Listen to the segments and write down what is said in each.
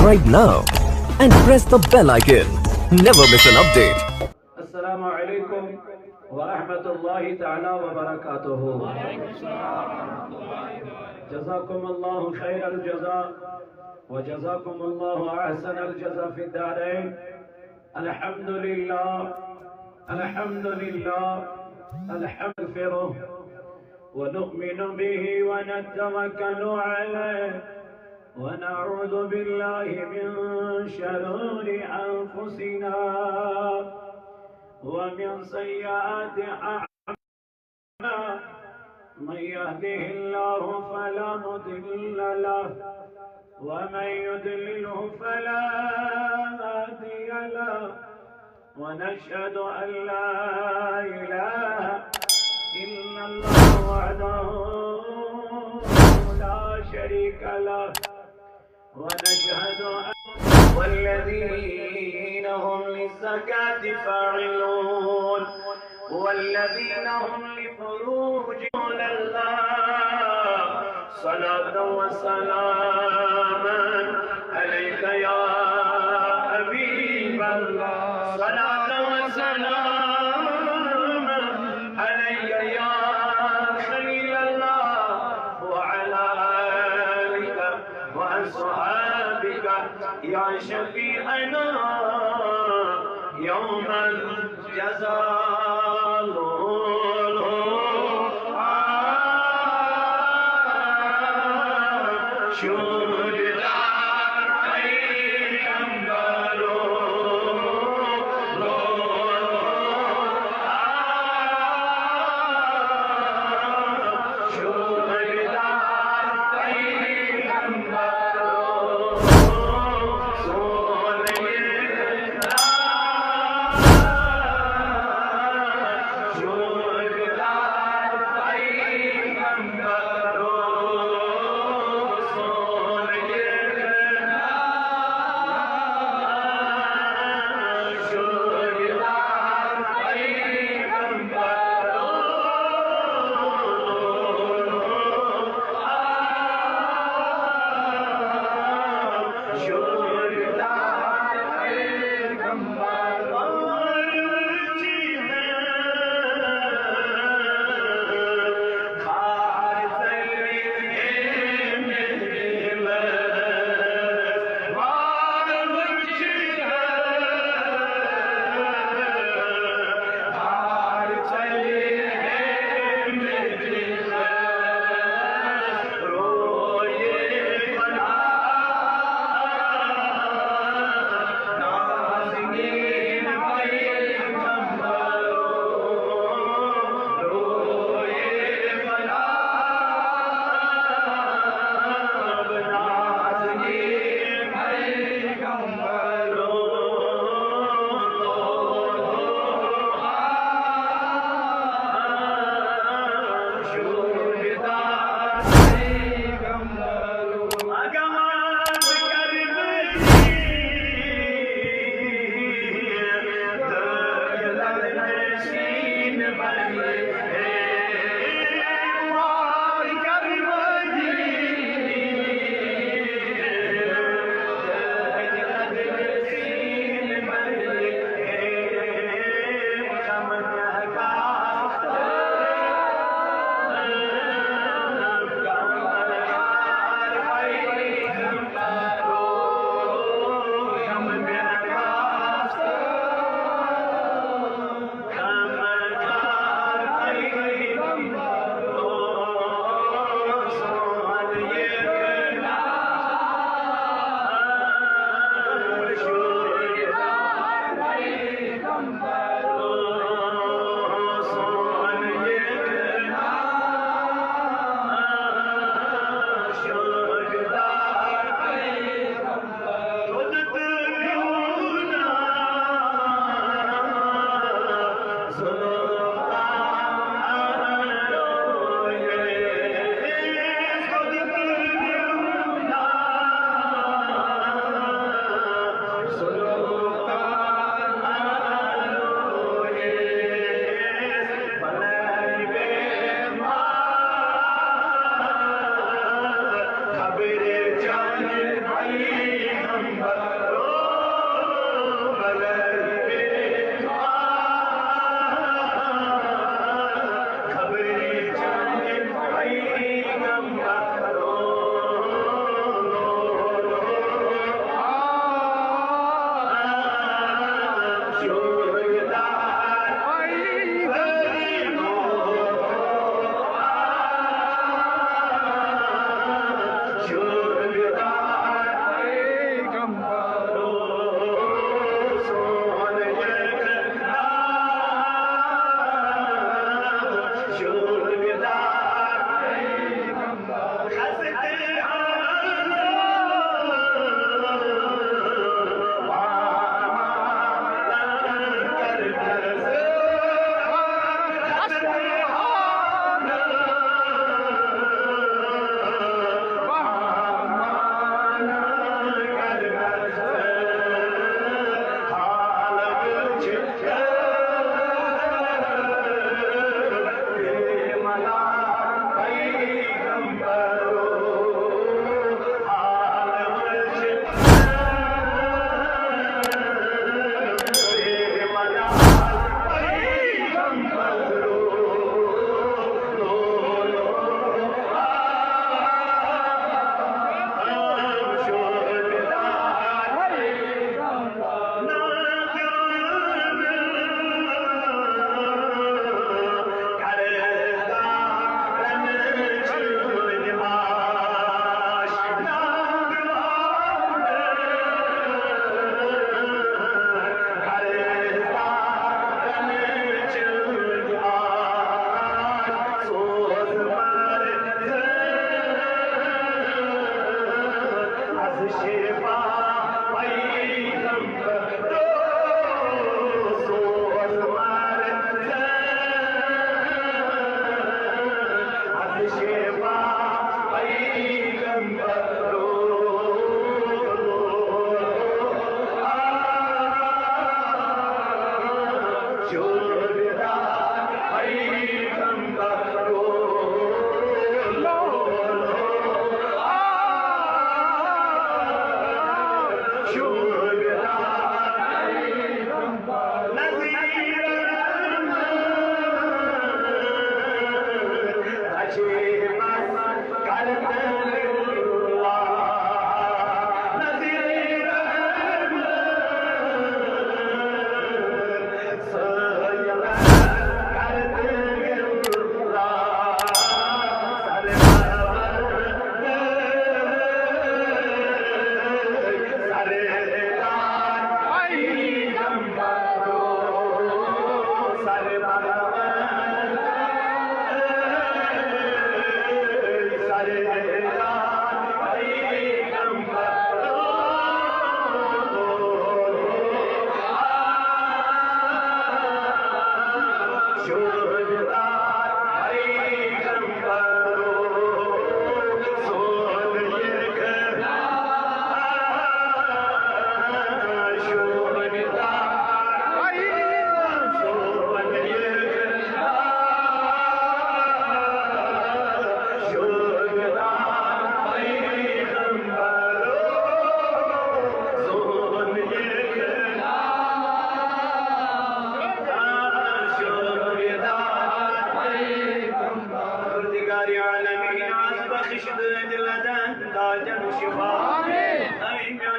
subscribe now and press the bell icon. Never miss an update. السلام عليكم ورحمة الله تعالى وبركاته. جزاكم الله خير الجزاء وجزاكم الله أحسن الجزاء في الدارين. الحمد لله الحمد لله الحمد لله ونؤمن به ونتوكل عليه ونعوذ بالله من شرور أنفسنا ومن سيئات أعمالنا. من يهده الله فلا مضل له ومن يضلله فلا هادي له. ونشهد أن لا إله إلا الله وحده لا شريك له. ونشهد أن والذين هم للزكاة فاعلون والذين هم لفروجهم الله. صلاة وسلاما عليك يا حبيب الله. صلاة وسلاما عليك يا خليل الله وعلى آلك وأصحابك يا شفيعنا يوم الجزاء.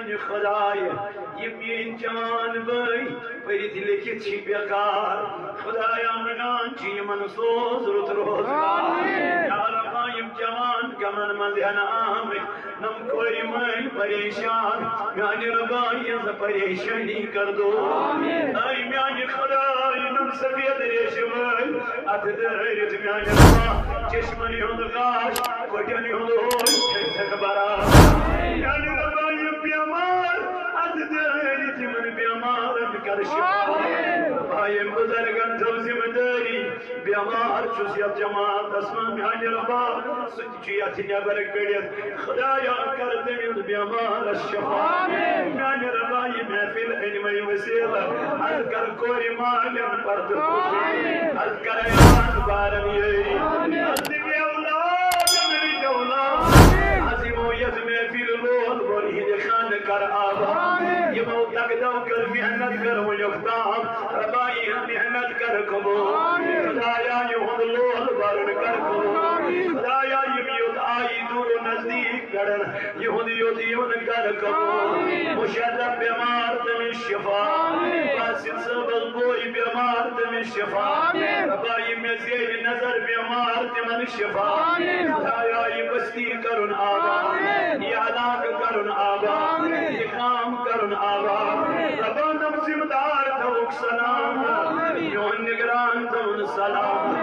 میانہ خدایا یہ میان جان بھائی پرت لیکھت چھ بیکار خدایا منان چھ یمن سوز رت روزگار یا ربا یم جوان گمن مند ہن آمت نم کوئی مل پریشان میانہ ربا یہ پریشانی کر دو اے میانہ خدایا نم سفید ریش مل ات درت میانہ ربا چشمنی ہند غاش کوٹنی ہند ہوش تھک برا میانہ ربا یہ بیمار ات درت من بیمار کر شفا بھائیم بزرگن تو ذمہ داری بیمار چھس یت جماعت اسمان میانہ ربا سچ چھ یت نبر کڑت خدایا کر دمید بیمار شفا میانہ ربا یہ محفل علمی وسیلہ از کر کوری مالن پرد از کر ایمان بارن یری از دبی اولاد میری اولاد عظیمویت محفل لول بری خان کر آبا یہ موتک دو کر محنت کر و یختام ربائی محنت کر کبو خدایا یہود لول برن کر کبو خدایا یمیوت آئی دور و نزدیک کرن یہود یون کر کبو مشرف بیمار تمہیں شفا باسط سبل بوئی بیمار تمہیں شفا ربائی میں زیر نظر بیمار تمہیں شفا خدایا یہ بستی کرن آبا یہ علاق کرن آبا یہ کام کرن آبا ربا نمزم دار توک سلام یون نگران تون سلام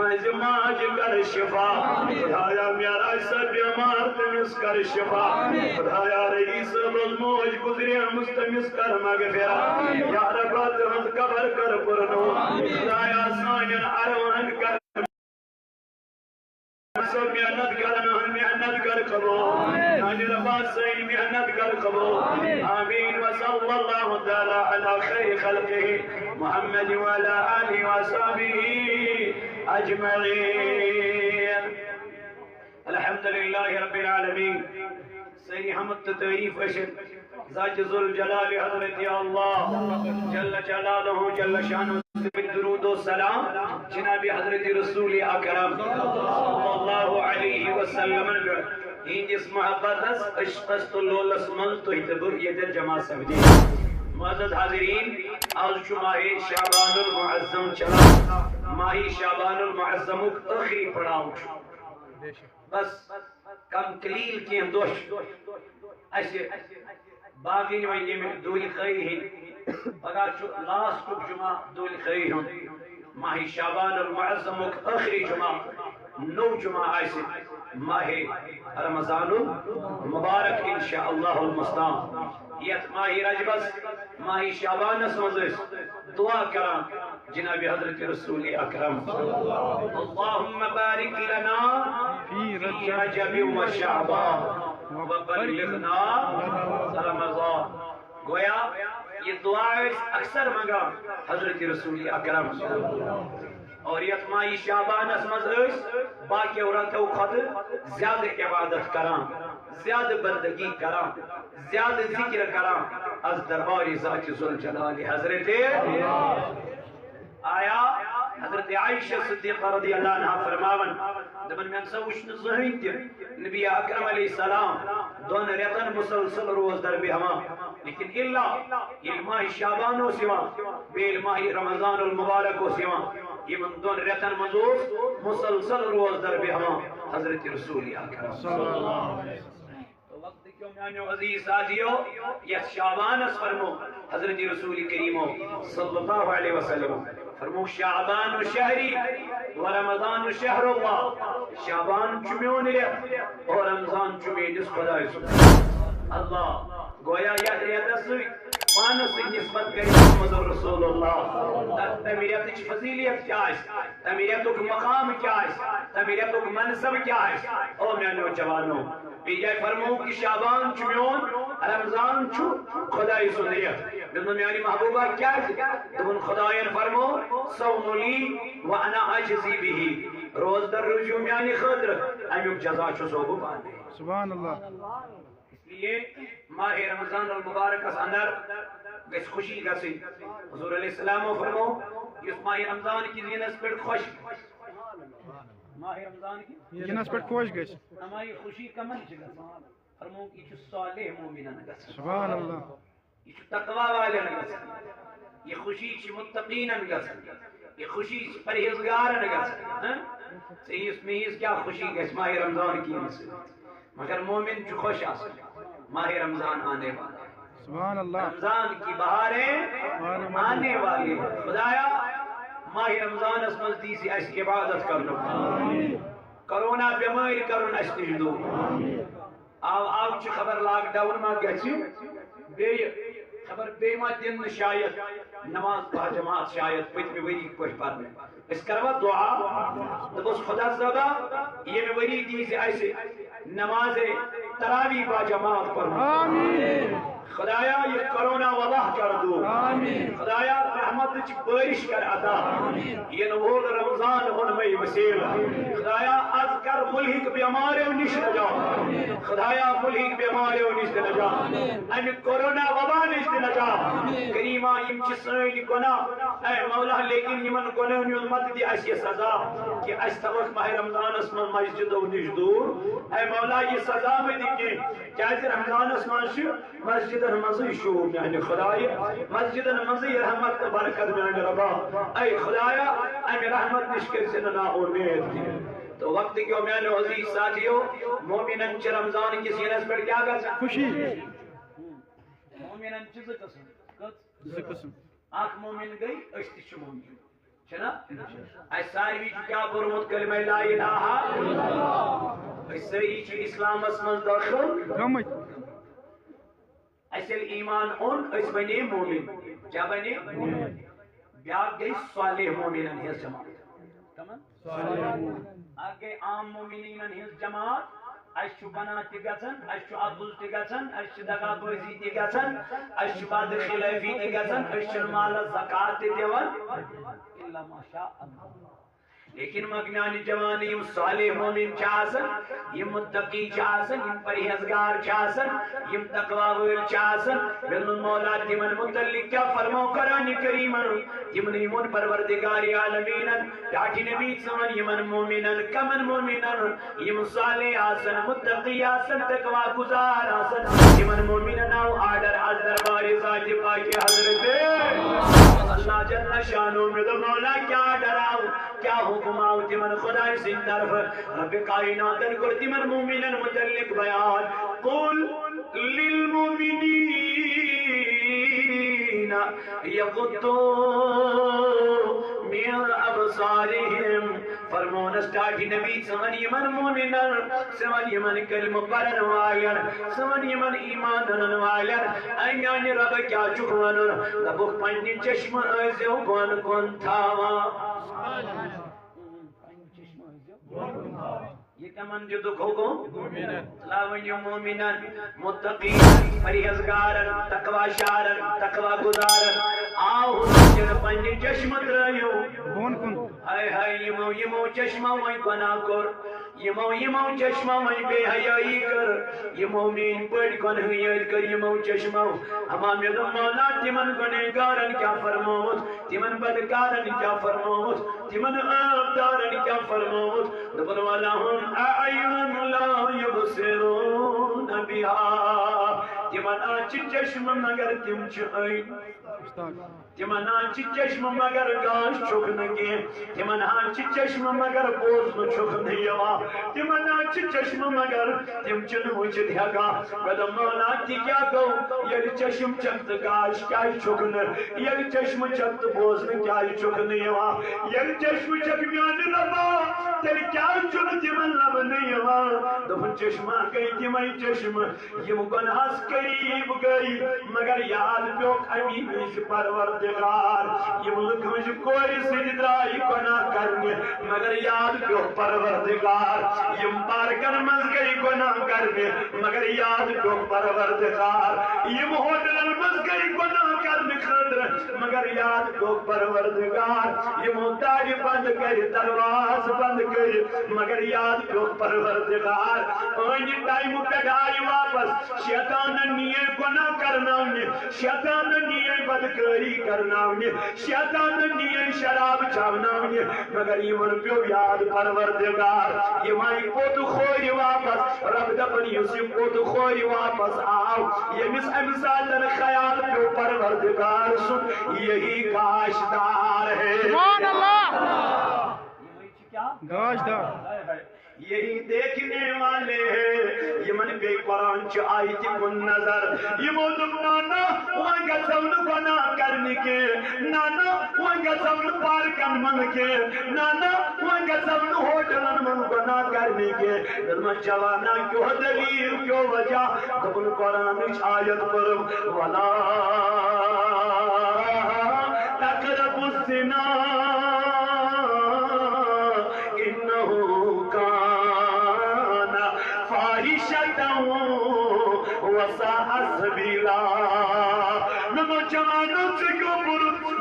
ازماج کر شفا خدایا میارا سر بیمار تمس کر شفا خدایا رئیس بالموج گزرے مستمس کر مغفرہ یا ربا تمس قبر کر پرنو خدایا سانین اروان کر سب محنت کر کبو ناجی ربا سین محنت کر کبو آمین وصل اللہ تعالی علی خیر خلقه محمد وعلى آله وصحبه اجمعین الحمد لله رب العالمین سری حمد تعریف اشد ذات ذل جلال حضرت اللہ جل جلالہ جل شانہ درود و سلام جناب حضرت رسول اکرم صلی اللہ علیہ وسلم ہندس محبت اشقست لولس من تو ہتبر یہ جمع سمجھے معزز حاضرین آج ماہ شعبان المعظم چلا ماہ شعبان المعظم اخری پڑاؤ بس کم قلیل کی دوش ایسے باقی وجہ میں دولی خیری ہیں اگر لاسٹ جمعہ دولی خیری ہوں ماہ شعبان المعظم اخری جمعہ نو جمعہ ایسے ماہ رمضان المبارک انشاءاللہ المستعان یت ماہ رجبس ماہ شعبان اسمزس دعا کرام جناب حضرت رسول اکرم اللہم بارک لنا فی رجب و شعبان وبلغنا رمضان گویا یہ دعا اکثر منگا حضرت رسول اکرم اور یہ ماہ شعبان اسمز باقی عورتوں خود زیادہ عبادت کران زیادہ بندگی کران زیادہ ذکر کران از دربار ذات ذوالجلال حضرت آیا حضرت عائشہ صدیقہ رضی اللہ عنہ فرماون دبن میں سوچن زہین تھی نبی اکرم علیہ السلام دون ریتن مسلسل روز در بیہما لیکن اللہ یہ ماہ شعبان و سوا بیل ماہ رمضان المبارک و سوا یہ من دون ریتن مزوف مسلسل روز در بیہما حضرت رسول اکرم صلی اللہ علیہ وسلم کیوں میانیو عزیز ساتھیو یہ شعبان اس فرمو حضرت رسول کریمو صلی اللہ علیہ وسلم فرمو شعبان شہری و رمضان شہر اللہ شعبان چمیون لیت اور رمضان چمینس خدای سبحانہ اللہ گویا یا ریت سوئی پانس نسبت کری محمد رسول اللہ تمیریت کی فضیلیت کیا ہے تمیریت کا مقام کیا ہے تمیریت کا منصب کیا ہے او میں نوجوانوں بیجائے فرمو کہ شعبان چمیون رمضان چو خدای سنیت بلن میانی محبوبہ کیا ہے دون خدایان فرمو صوم لی وانا عجزی بھی روز در رجوع میانی خدر امیوک جزا چو صوبو باندے سبحان اللہ اس لیے ماہ رمضان المبارک اس اندر گس خوشی گسی حضور علیہ السلام و فرمو اس ماہ رمضان کی زینس پر خوش ماہ رمضان کی جنس پر خوش گس ہماری خوشی کمن چگا فرمو یہ صالح مومنن گژھان سبحان اللہ یہ تقوی والن گژھان یہ خوشی متقینن گژھان یہ خوشی پرہیزگارن گژھان ژےٚ میٖز کیٛاہ خوشی گژھِ ماہ رمضان کی مگر مومن چھُ خوش آسان ماہ رمضان آنے والا سبحان اللہ رمضان کی بہاریں آنے والی خدایا ماہ رمضان اس مزدیسی اس عبادت کرنو کرونا بیماری کرن اس نش دور آو چھ خبر لاک ڈاؤن ما گژھِ بیٚیہِ خبر بیٚیہِ ما دِن شاید نماز با جماعت شاید پٔتمہِ ؤری پٲٹھۍ پرنہِ أسۍ کروا دعا دوٚپُس خدا صٲبا ییٚمہِ ؤری دیٖزِ اَسہِ نماز تراویح با جماعت پرنُک خدایا یہ کرونا وبا کر دو خدایا رحمت بارش کر عطا یہ نوول رمضان ہن میں وسیل خدایا از کر ملحق بیماریوں نش نجات خدایا ملحق بیماریوں نش نجات ام کرونا وبا نش نجات کریما یم چھ سٲنۍ گناہ اے مولا لیکن یمن گناہن ہُنٛد مت دی اَسہِ سزا کہ اَسہِ تھوٚوُکھ ماہ رمضانس منٛز مسجدو نش دوٗر اے مولا یہ سزا مہ دِ کینٛہہ کیازِ رمضانس منٛز چھِ مسجدن مزی شوق میانہ خدایا مسجدن مزی رحمت تو برکت میانہ ربا اے خدایا ام رحمت نش کر نا امید کی تو وقت کیوں میانہ عزیز ساتھیو مومنن چ رمضان کی سینس پر کیا کر خوشی مومنن چ زٕ قسم اخ مومن گئی اس تہ چھ مومن چھنا اس ساروی کیا پرمت کلمہ لا الہ الا اللہ اس ساری چھ اسلام اس مز داخل گمت اصل ایمان اون اس بنے مومن کیا بنے بیاکھ گئی صالح مومنن ہز جماعت تمام آگے عام مومنین ہز جماعت اس بنا تہ گژھان اس عدل تہ گژھان اس دغا بازی تہ گژھان اس بد خلافی تہ گژھان اس مال زکات تہ دیوان الا ماشاء اللہ لیکن مگنان جوان یم صالح مومن چھ یم متقی چھ یم پرہیزگار چھ یم تقوی وول چھ میون مولا تمن متعلق کیا فرمو قرآن کریم تمن یمن پروردگار عالمین ٹاٹھی نبی سمن یمن مومنن کمن مومنن یم صالح آسن متقی آسن تقوی گزار آسن یمن مومنن او آرڈر از دربار ذات پاک حضرت اللہ جل شانو میں مولا کیا ڈراؤ کیا حکم آؤ تمن خدا سن طرف رب کائنات کر تمن مومنن متعلق بیان قل للمؤمنین یغضوا من ابصارهم فرمون اسٹاٹھی نبی سمن یمن مومنن سمن یمن کلمہ پرن والن سمن یمن ایمان انن والن ایان رب کیا چکون دبک پنی چشم ازیو کون کون تھاوا یہ کمن جو دکھو کو لاونیو مومنن متقین پرہیزگارن تقوی شارن تقوی گزارن آو جن پنی چشم ترائیو ہائے ہائے یمو چشمہ وی گناہ کر یمو چشمہ وی بے حیائی کر یمو مین پڑ گناہیت کر یمو چشمہ ہما میدو مولا تمن گنہگارن کیا فرموت تمن بدکارن کیا فرموت تمن آبدارن کیا فرموت دبن والا ہم اعین لا یبصرون بها تمن آنچ چشم مگر تم چھ تمن آنچ چشم مگر گاش چھک نگے تمن آنچ چشم مگر بوز چھک نیوا تمن آنچ چشم مگر تم چن وچت ہگا بدم مولا کی کیا گو یل چشم چت گاش کیا چھکن یل چشم چت بوز کیا چھک نیوا یل چشم چک میان ربا تیل کیا چن تمن لب نیوا دفن چشمہ گئی تمہیں چشم یم گناہس قریب گئی مگر یاد پیوک امی بیش پروردگار یم لکھ کوئی سید درائی گناہ کرنے مگر یاد پیوک پروردگار یم پارکن مز گئی گناہ کرنے مگر یاد پیوک پروردگار یم ہوٹل مز گئی گناہ کرنے خطر مگر یاد کو پروردگار یہ محتاج بند کر دروازہ بند کر مگر یاد کو پروردگار آئین ٹائم پہ آئی واپس شیطان نیے گناہ کرناؤنی شیطان نیے بدکاری کرناؤنی شیطان نیے شراب چاوناؤنی مگر یہ من پیو یاد پروردگار یہ مائی پوت خوری واپس رب دپن یوسی پوت خوری واپس آو یہ مس امسالن خیال پیو پروردگار سن یہی کاشتار ہے سبحان اللہ کیا گاش دار یہی دیکھنے والے ہیں یہ من بے قرآن چ آئی تھی کن نظر یہ موضوع نانا وانگا سون گناہ کرنے کے نانا وانگا سون پارکن من کے نانا وانگا سون ہوٹلن من گناہ کرنے کے دلمن جوانا کیوں دلیل کیوں وجہ کبن قرآن چ آیت پرم ولا تقرب الزنا وساء سبیلا نوجوانوں سے کیوں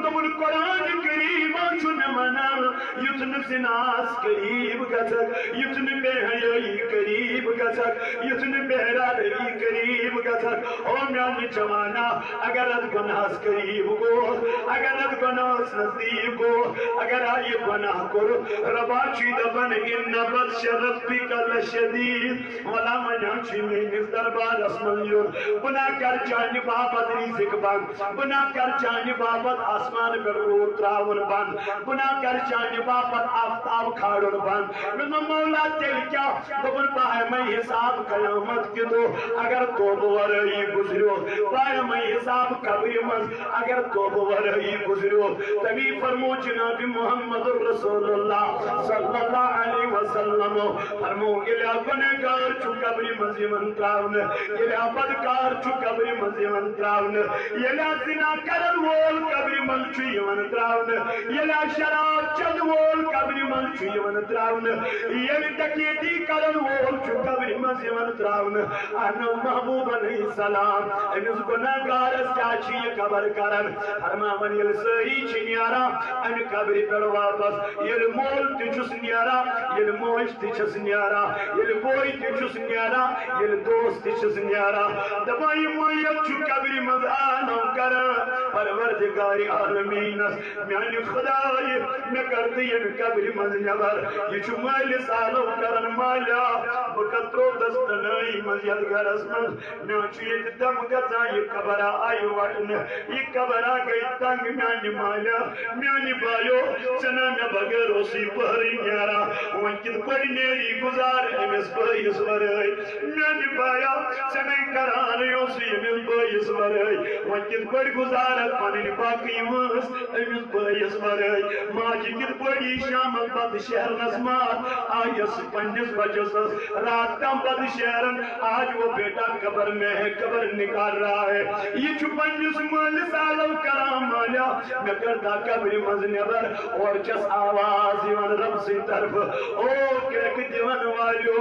تمن قرآن کریم چن منا یتن زناس قریب گزک یتن بے حیائی قریب گزک یتن بہرادری قریب گزک او میانی جوانا اگر اد گناہس قریب گو اگر اد گناہس نزدیک گو اگر آئی گناہ کرو ربا چی دبن ان بطش ربک لشدید ولا منعچی میں دربار اسمان یور بنا کر چانی بابت ریزک بند بنا کر چانی بابت آسمان پر اور تراون بند بنا کر چانی بابت آفتاب کھاڑن بند میں مولا تیل کیا ببن پائے میں حساب قیامت کی دو اگر توب ورئی گزریو پائے میں حساب قبری مز اگر توب ورئی گزریو تبھی فرمو جناب محمد رسول اللہ صلی اللہ علیہ وسلم فرمو گلیا گنہگار چو قبری مزی منتراؤن گلیا بدکار چو قبری مزی منتراؤن گلیا زنا کرن وول قبری من چوی منتراؤن گلیا شراب چل وول قبری من چوی منتراؤن گلیا تکیتی کرن وول چو قبری مزی منتراؤن انو محبوب علیہ السلام انس گنہگار اس چاچی قبر کرن فرما من یل سہی چنیارا ان قبری پر واپس یل مول تجھس نیارا یل موش تجھس نیارا یل بوئی تجھس نیارا یل دوست تجھس نیارا دبائی مویت چو قبری مزانو کرا پروردگاری عالمین میانی خدای میں کرتی ان قبری مزنبر یہ چو مالی سالو کرن مالا بکترو دستنائی مزید گرس من میانچویت دم گزا یہ قبرہ آئی وٹن یہ قبرہ گئی تنگ میانی مالا میانی بایو چنانا بگر اسی پہری نیارا وانکت پڑی نیری گزار امس بائیس ورائی میانی بایا چنائی کرانے اسی امس بائیس ورائی وانکت پڑی گزارت پانی باقی مس امس بائیس ورائی ماجی کت پڑی شام بد شہر نظمات آئیس پنجس بجس رات کم بد شہرن آج وہ بیٹا قبر میں ہے قبر نکال رہا ہے یہ چھو پنجس مال سالو کرام مالا میں کرتا قبر مزنبر اور جس آواز دیوان رب سے طرف او کرک دیوان والو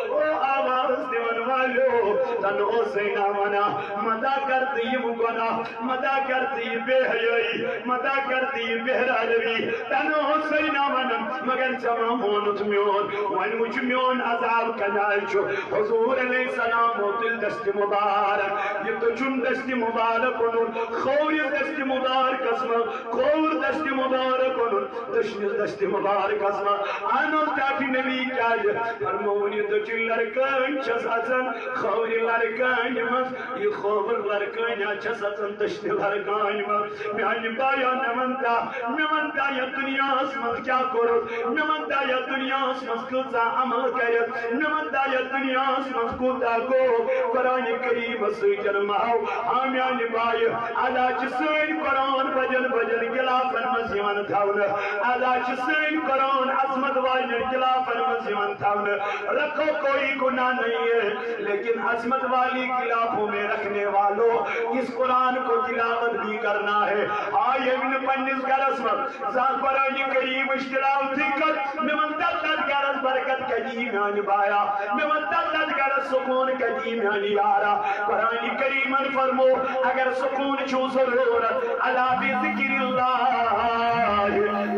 او آواز دیوان والو تن او سینا منا مدا کرتی مگنا مدا کرتی بے حیائی مدا کرتی بہرالوی تن او سینا منا مگر جمع مونت میون وان مجھ میون عذاب کنال چھو حضور علیہ السلام و دل دست مبارک یہ تو چون دست مبارک انون خوری دست مبارک اسما خور دست مبارک انون دشن دست مبارک اسما آنو تاکی نبی کیا فرمونی تو چل لرکن چس ازن خوری لرکن مز یہ خور لرکن چس ازن دشن لرکن مز میانی بایا نمانتا یا دنیا اسمز کیا کرو نمانتا یا دنیا اسمز کلزا عمل کرد نمانتا یا دنیا اسمز کلتا گو قرآن کریم سجن ماو آمیانی بائی علا چسین قرآن بجن بجن گلافن مزیمان تھاون علا چسین قرآن عظمت واجن گلافن مزیمان تھاون رکھو کوئی گناہ نہیں ہے لیکن عظمت والی گلافوں میں رکھنے والوں اس قرآن کو تلاوت بھی کرنا ہے آئے من پنس گرس من زان قرآن کریم اشتراو دقت میں من تت گرس برکت کدی میانی بایا میں من تت گرس سکون کدی میانی یارا قرآن کریم فرمو اگر سکون چھو ضرورت علا بذکر اللہ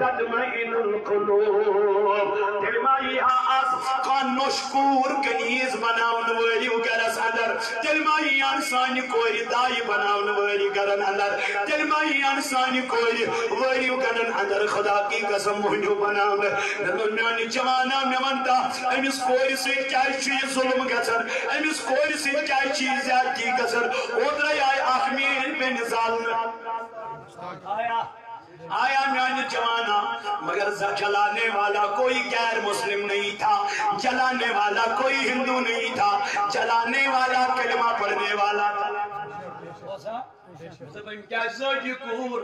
تطمئن القلوب دلمائی آس کان نشکور کنیز بناون وری گرس اندر دلمائی انسان کوئی دائی بناون وری گرن اندر دلمائی انسان کوئی وری گرن اندر خدا کی قسم مہنجو بناون ننانی جوانا میں منتا امیس کوئی سے چاہی چیز ظلم گسر امیس کوئی سے چاہی چیز زیادتی گسر ادھر آئی اخمیر پہ نظالنا آیا میانی جوانا مگر جلانے والا کوئی غیر مسلم نہیں تھا جلانے والا کوئی ہندو نہیں تھا جلانے والا کلمہ پڑھنے والا تھا کیا سوچی کور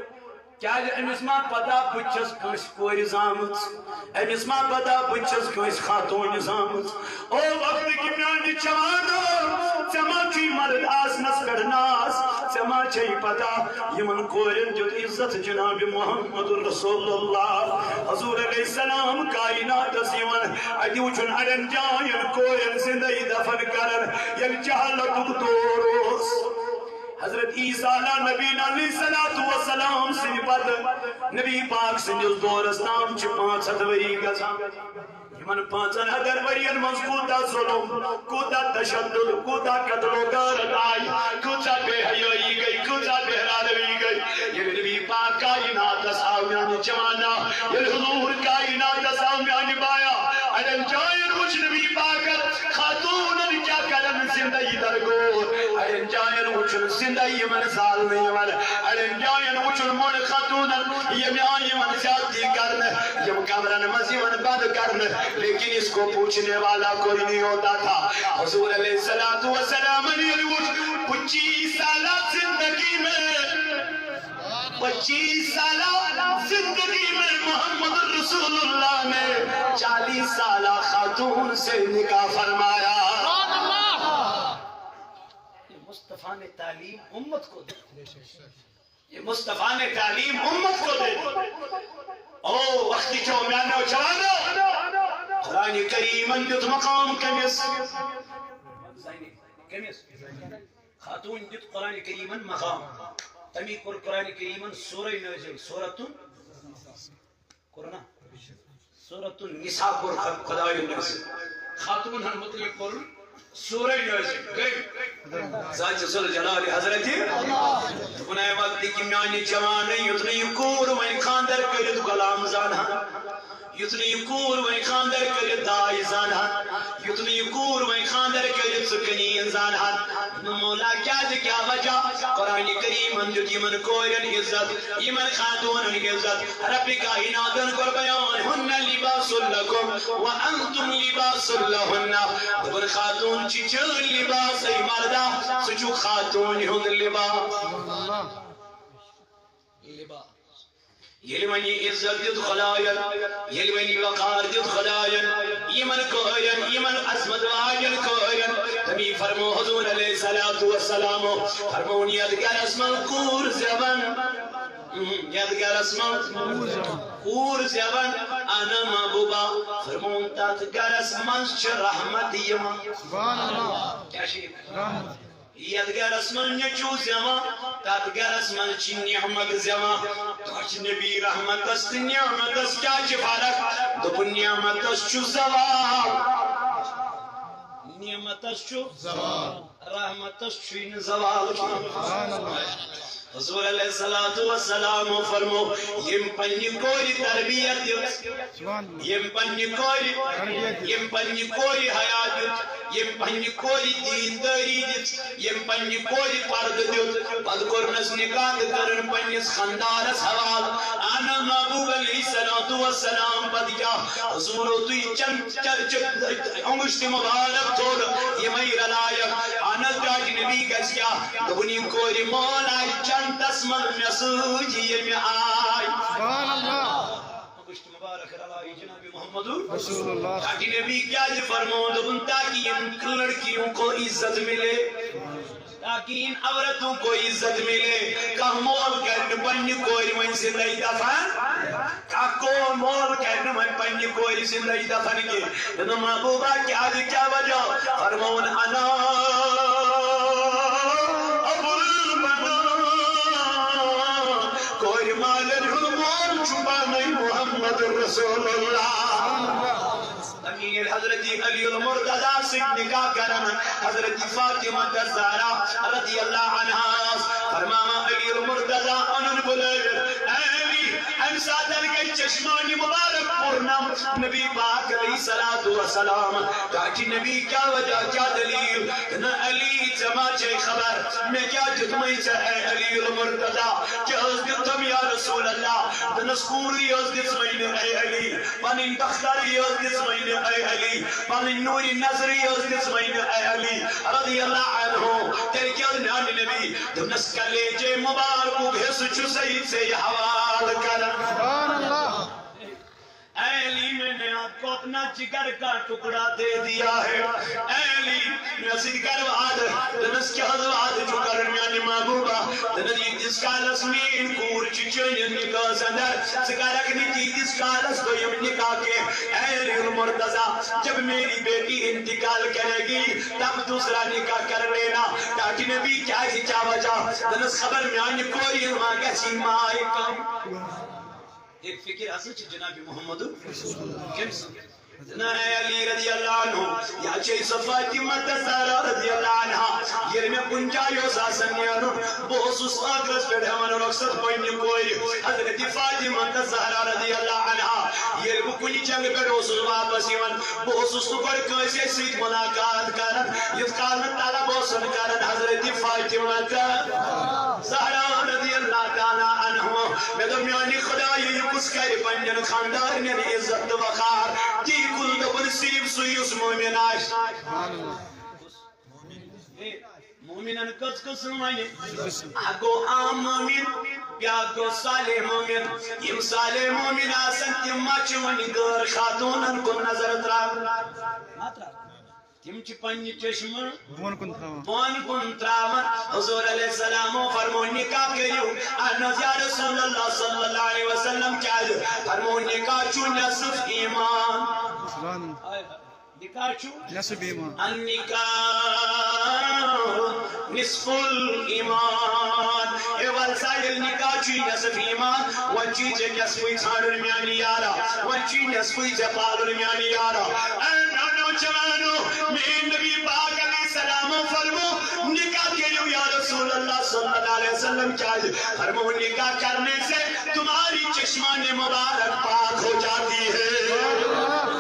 کیا امس ما پتا بچس کس کور زامت امس ما پتا بچس کس خاتون زامت او وقت کی میانی جوانا چما چی مرد آسنس کرناس چما چی پتا یمن کورن جو عزت جناب محمد رسول اللہ حضور علیہ السلام کائنات سیون ادیو چن اڑن جائن کورن زندگی دفن کرن یک جہالت دوروس حضرت عیسیٰ نبی علیہ السلام سنی پت نبی پاک سنجز دورستان چھ 500 وری گزا یمن 500 ورین منز کوتا ظلم کوتا تشدد کوتا قتل و غارت آئی کوتا بے حیائی گئی کوتا بہرانوی گئی یہ نبی پاک کائنات سامیان جوانا یہ حضور کائنات سامیان بایا اڈن جائن کچھ نبی پاکت خاتون کیا کرن زندگی درگور اڈن جائن کچھ زندگی من سال نہیں من اڈن جائن کچھ من خاتون یہ آئی من زیادتی کرن یہ کمرن مزی من بند کرن لیکن اس کو پوچھنے والا کوئی نہیں ہوتا تھا حضور علیہ السلام نے 25 سالہ زندگی میں 25 سالہ زندگی میں محمد رسول اللہ نے 40 سالہ خاتون سے نکاح فرمایا یہ مصطفیٰ نے تعلیم امت کو دے یہ مصطفیٰ نے تعلیم امت کو دے او وقتی چھو میانے جوانو قرآن کریمن دیت مقام کمیس خاتون دیت قرآن کریمن مقام تمی قرآن کریمن سورہ نازل سورۃ النساء خدای نازل خاتون ہن مطلق قرآن سورہ نازل گئی ذات جل جلال حضرت انہیں وقت کی میانی جوانے یتنی کور وین خاندر کرد غلام زانہ یتنی کور وین خاندر کرد دائی زانہ یتنی کور وین خاندر کرد سکنین زانہ مولا کیا وجہ قرآن کریم اندر یمن کوئرن عزت یمن خاتون عزت رب کائناتن کو بیان ہن لباس لکم وانتم لباس لہن دبر خاتون چی چل لباس ای مردہ سچو خاتون ہن لباس یلمنی عزت دیت خلائن یلمنی وقار دیت خلائن یمن کوئرن یمن عظمت واجن کوئرن تمی فرمو حضور علیہ السلام فرمون یدگر اسم کور زبن یدگر اسم کور زبن انا محبوبا فرمون تدگر اسم چھ رحمت یما کیا شیف یدگر اسمن نچو زمان تدگر اسمن چی نعمت زمان تو نبی رحمت است نعمت است کیا چی فرق دو نعمت است چو زوال نعمت است چو زوال رحمت است چو زوال حضور علیہ السلام فرمو یم پنی کوری تربیت دیت یم پنی کوری حیات دیت یم پنی کوری دینداری دیت یم پنی کوری پرد دیت پد کرنس نکاند کرن پنیس خاندانس حوال آنا محبوب علیہ السلام پد جا حضورو توی انگشت مبارک تھوڑ یہ میر لائق آنا جاج نبی گز کیا دبنی کوری مولا چند تسمن مسوجی یمی آئی سبحان اللہ انگشت مبارک علی جناب محمد رسول اللہ تاکہ نبی کیا جی فرمو دبن تاکہ ان لڑکیوں کو عزت ملے تاکہ ان عورتوں کو عزت ملے کہ مول کرنے پنی کوئی من زندگی دفن کہ مول کرنے من پنی کوئی زندگی دفن کے تو محبوبہ کیا وجہ فرمون انا ابو المنا کوئی مال الحمول چھپانے محمد رسول اللہ امیر حضرت علی المرتضی سے نکاح کرنا حضرت فاطمہ الزہرا رضی اللہ عنہا فرماما علی المرتضی انہوں بلائے علی ہم ساتھ کے چشمانی مبارک پورنم نبی پاک علیہ السلام تاکہ نبی کیا وجہ کیا دلیل نہ علی جماعے خبر میں کیا جتمائی چاہے علی المرتضی کیا اس دتم یا رسول اللہ نسکوری اس دتمائی اے علی پنین تختاری اس دتمائی اے علی پنین نوری نظری اس دتمائی اے علی رضی اللہ عنہ تیرے کیا نانی نبی دنس کلیجے مبارک بھیس چھو سید سے حوال کرن سبحان اللہ اے علی میں نے آپ کو اپنا جگر کا ٹکڑا دے دیا ہے اے علی نسید کرواد دنس کی حضواد جو کرمیانی محبوبہ دنس جس کا لسمین کور چچن نکاح سندر سکارک نیتی جس کا لس دویم نکاح کے اے علی المرتضی جب میری بیٹی انتقال کرے گی تب دوسرا نکاح کر لینا تاکہ نبی کیا ہی کیا وجہ دنس خبر میں آنی کوئی ماں کسی ماں کم ایک فکر اصل جناب محمد علی رضی اللہ عنہ یا چیز فاطمہ الزہرا رضی اللہ عنہ یہ میں کنجایو ساسنیانو بہسوس آگرس پیڑ ہمان رخصت پہنی کوئی حضرت فاطمہ الزہرا رضی اللہ عنہ یہ وہ کنی جنگ پیڑ حسوس واپس یون بہسوس تو پر کیسے سیت ملاقات کرن یہ کالت تعالیٰ بہسن کرن حضرت فاطمہ الزہرا رضی اللہ تعالیٰ عنہ میں تو میانی خدا یہ کس کر پنجن خاندار نے عزت وقار کی کل دبر صرف سویس مومن آش مومنان کس قسم آئے اگو عام مومن یا گو صالح مومن یم صالح مومن آسن تیم مچونی گر خاتونن کو نظر تراغ تم چھ پنی چشم بون کن تراون حضور علیہ السلام فرمو نکاح کریو انز یا رسول اللہ صلی اللہ علیہ وسلم کیا جو فرمو نکاح چو نصف ایمان نکاح چو نصف ایمان النکاح نصف الایمان اول سائل نکاح چو نصف ایمان ونچی چے نصفی تھانر میانی یارا ونچی نصفی جپالر میانی یارا انہوں چوانو میں نبی پاک علیہ السلام فرمو نکاح کریو یا رسول اللہ صلی اللہ علیہ وسلم کیا جو فرمو نکاح کرنے سے تمہاری چشمان مبارک پاک ہو جاتی ہے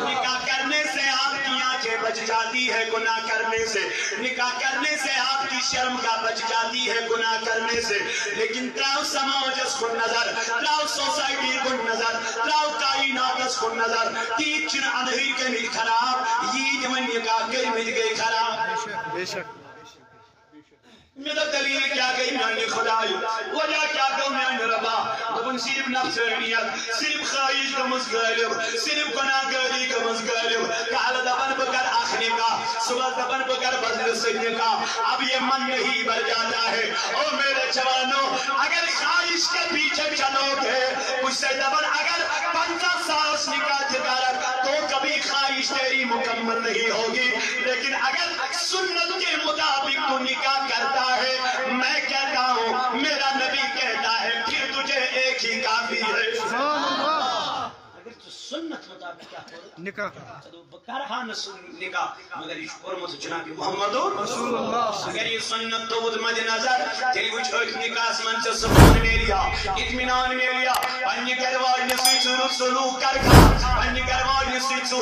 نکاح کرنے سے آپ کی آنکھیں بچ جاتی ہے گناہ کرنے سے نکاح کرنے سے آپ کی شرم کا بچ جاتی ہے گناہ کرنے سے لیکن تراؤ سماجس کو نظر تراؤ سوسائٹی کو نظر تراؤ کائناتس کو نظر تیچ چن انہی کے مل خراب یہ جمن نکاح کے مل گئے خراب بے شک میرا دلیل کیا گئی میانی خدای وجہ کیا گو میانی ربا دبن صرف نفسانیت صرف خواہش کمز غالب صرف گناہگاری کمز غالب کال دبن بکر آخری کا صبح دبن بکر بدل سننے کا اب یہ من نہیں بھر جاتا ہے او میرے جوانوں اگر خواہش کے پیچھے چلو گے کچھ سے دبن اگر 50 ساس نکاح تجارت تو کبھی خواہش تیری مکمل نہیں ہوگی لیکن اگر سنت کے مطابق تو نکاح کرتا ہے میں کہتا ہوں میرا نبی کہتا ہے پھر تجھے ایک ہی کافی ہے اگر تو سنت مطابق کیا ہو نکاح تو بکرہان نکاح مگر یہ قرمت جناب محمد رسول اللہ اگر یہ سنت تو وہ مد نظر تیلی وچ ایک نکاح من سے سبحان میں لیا اطمینان میں لیا پنی گھروالی نے سلوک کر کھا پنی گھروالی نے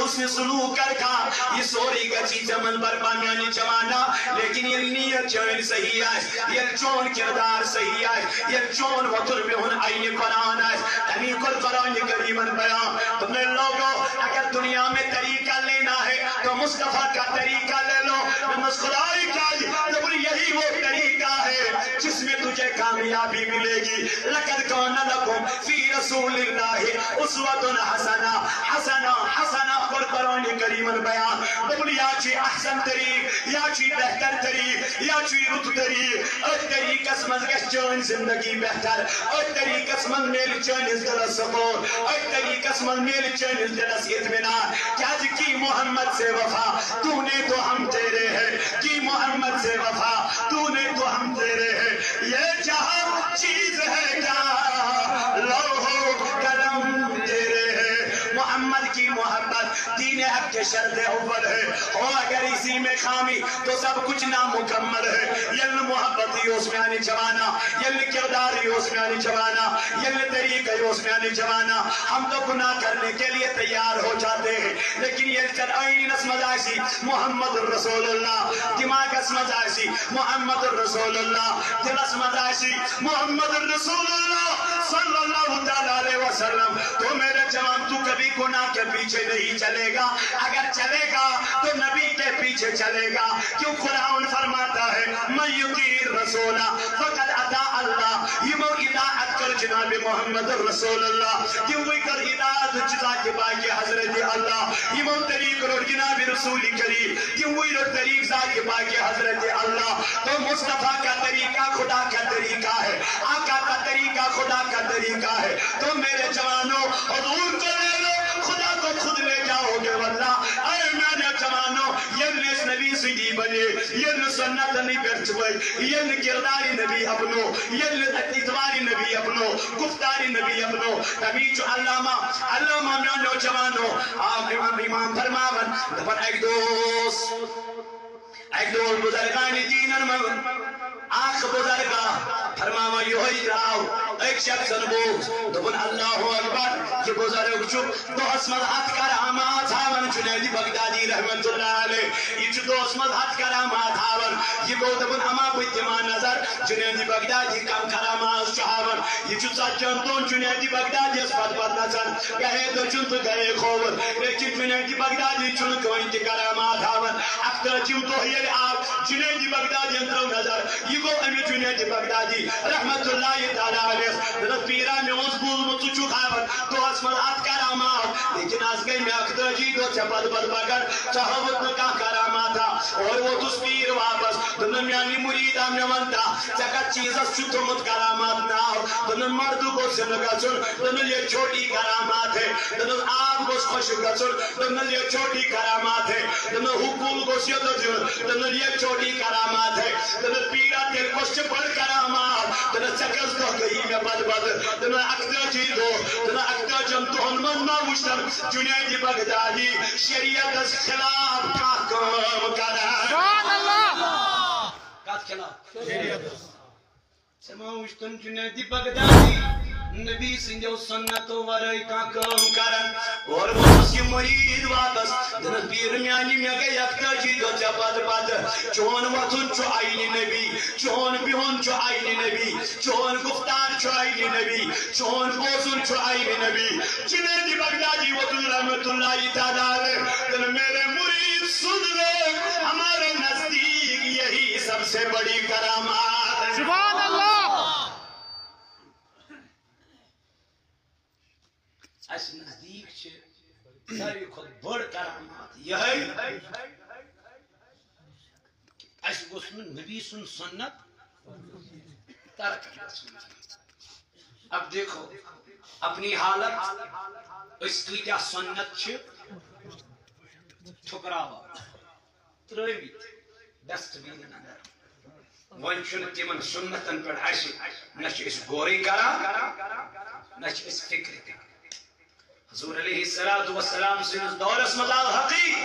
حسن سلوک کر کھا یہ سوری گچی زمن پر بامیانی جوانا لیکن یہ نیت چون صحیح ہے یہ چون کردار صحیح ہے یہ چون وطر میں ہن آئین قرآن ہے طریق القرآن کریمن بیان تم نے لوگوں اگر دنیا میں طریقہ لینا ہے تو مصطفیٰ کا طریقہ لے لو مسخرائی کا یہی وہ طریقہ ہے جس میں تجھے کام کامیابی ملے گی. لَقَدْ كَانَ لَكُمْ فِي رَسُولِ اللَّهِ أُسْوَةٌ حَسَنَةٌ قرآن کریم بیان دبل یا چی احسن طریق یا چی بہتر طریق یا چی رت طریق ات طریق اسمز گش چون زندگی بہتر ات طریق اسمز میل چون دل سکون ات طریق اسمز میل چون دل اطمینان کیا کی محمد سے وفا تو نے تو ہم تیرے ہیں کی محمد سے وفا تو نے تو ہم تیرے ہیں یہ جہاں چیز ہے کیا لوح قلم تیرے ہیں محمد کی محبت دین حق کے شرط اول ہے اور اگر اسی میں خامی تو سب کچھ نامکمل ہے. یل محبت ہی اس میں آنی جوانا یل کردار ہی اس میں آنی جوانا یل طریقہ ہی اس میں آنی جوانا. ہم تو گناہ کرنے کے لیے تیار ہو جاتے ہیں لیکن یہ چل آئین اسمد آئیسی محمد الرسول اللہ دماغ اسمد آئیسی محمد الرسول اللہ دل اسمد آئیسی محمد الرسول اللہ صلی اللہ علیہ وسلم. تو میرے جوان تو کبھی گناہ کے پیچھے نہیں چلے گا. اگر چلے گا تو نبی کے پیچھے چلے گا. کیوں قرآن فرماتا ہے من یطیع الرسول فقد اطاع اللہ. یہ وہ اطاعت کر جناب محمد الرسول اللہ کیوں وہ کر اطاعت جزا کے باقی حضرت اللہ. یہ وہ طریق رو جناب رسول کریم کیوں وہ طریق ذات کے باقی حضرت اللہ. تو مصطفیٰ کا طریقہ خدا کا طریقہ ہے آقا کا طریقہ خدا کا طریقہ ہے. تو میرے جوانوں حضور کو لے لو خدا کو خود لے جاؤ گے واللہ. اے میرے جوانوں یہ اس نبی سے نہیں بنے یہ سنت نہیں برچوئی یہ کرداری نبی اپنو یہ اتواری نبی اپنو گفتاری نبی اپنو. تبھی جو علامہ میں نوجوانوں امام فرماون دفن ایک دوست بزرگانی دینن من آنکھ بزرگا فرماوا یوہی راو ایک شخص نبوز دفن اللہ اکبر یہ بزرگ چپ دو اسمد حد کرامات ہاون جنیدی بغدادی رحمت اللہ علیہ یہ چو دو اسمد حد کرامات ہاون یہ گو دفن اما بیتما نظر جنیدی بغدادی کم کرامات چاہاون یہ چو سچن تون جنیدی بغدادی اسپد بد نظر گہے تو چن تو گہے خوبر لیکن جنیدی بغدادی چن کوئی تی کرامات ہاون اکتر چم تو ہی آپ جنیدی بغدادی انترو نظر یہ گو امی جنیدی بغدادی رحمت اللہ تعالیٰ علیہ دلت پیرا میں اس بول متو چکاون تو اسمد حد کرامات لیکن آز گئی میں اکتر جی دو چپد بد بگر چاہوت نکا کراماتا اور وہ تس پیر واپس دنن میانی مریدہ میں ونتا چکت چیز اس چھتو مت کرامات ناو دنن مردو کو سنگا سن دنن یہ چھوٹی کرامات ہے دنن آب کو خوش گسن دنن یہ چھوٹی کرامات ہے دنن حقول کو سیدت جن دنن یہ چھوٹی کرامات ہے دنن پیرا تیر کشت بڑھ کرامات دنن چکس کو گئی میں بد بد دنن اکتر جی دو دنن اکتر جن تو ہنمن ما وشتر جنیدی بغدادی شریعت اس خلاف کا کام کرا سبحان اللہ کات خلاف شریعت سما وشتن جنیدی بغدادی نبی سنجو سنتو ورائی کا کام کرن اور وہ اسی مرید واپس دنت پیر میانی میں گئی اکتا جی دو جباد باد چون وطن چو آئین نبی چون بیون چو آئین نبی چون گفتار چو آئین نبی چون بوزن چو آئین نبی جنیدی بغدادی وطن رحمت اللہ تعالی دن میرے مرید سن لے ہمارے نزدیک یہی سب سے بڑی کرامات سبحان اللہ اس نزدیک چھے ساری خود بڑھ کرامات یہ ہے اس گسن نبی سن سنت ترک سنت. اب دیکھو اپنی حالت اس کی کیا سنت چھے ٹھکراوا ترویت دست بین اندر ونچن تیمن سنتن پر ایسی نچ اس گوری کرا نچ اس فکر کرا. حضور علیہ السلام سے اس دور اس مدال حقیق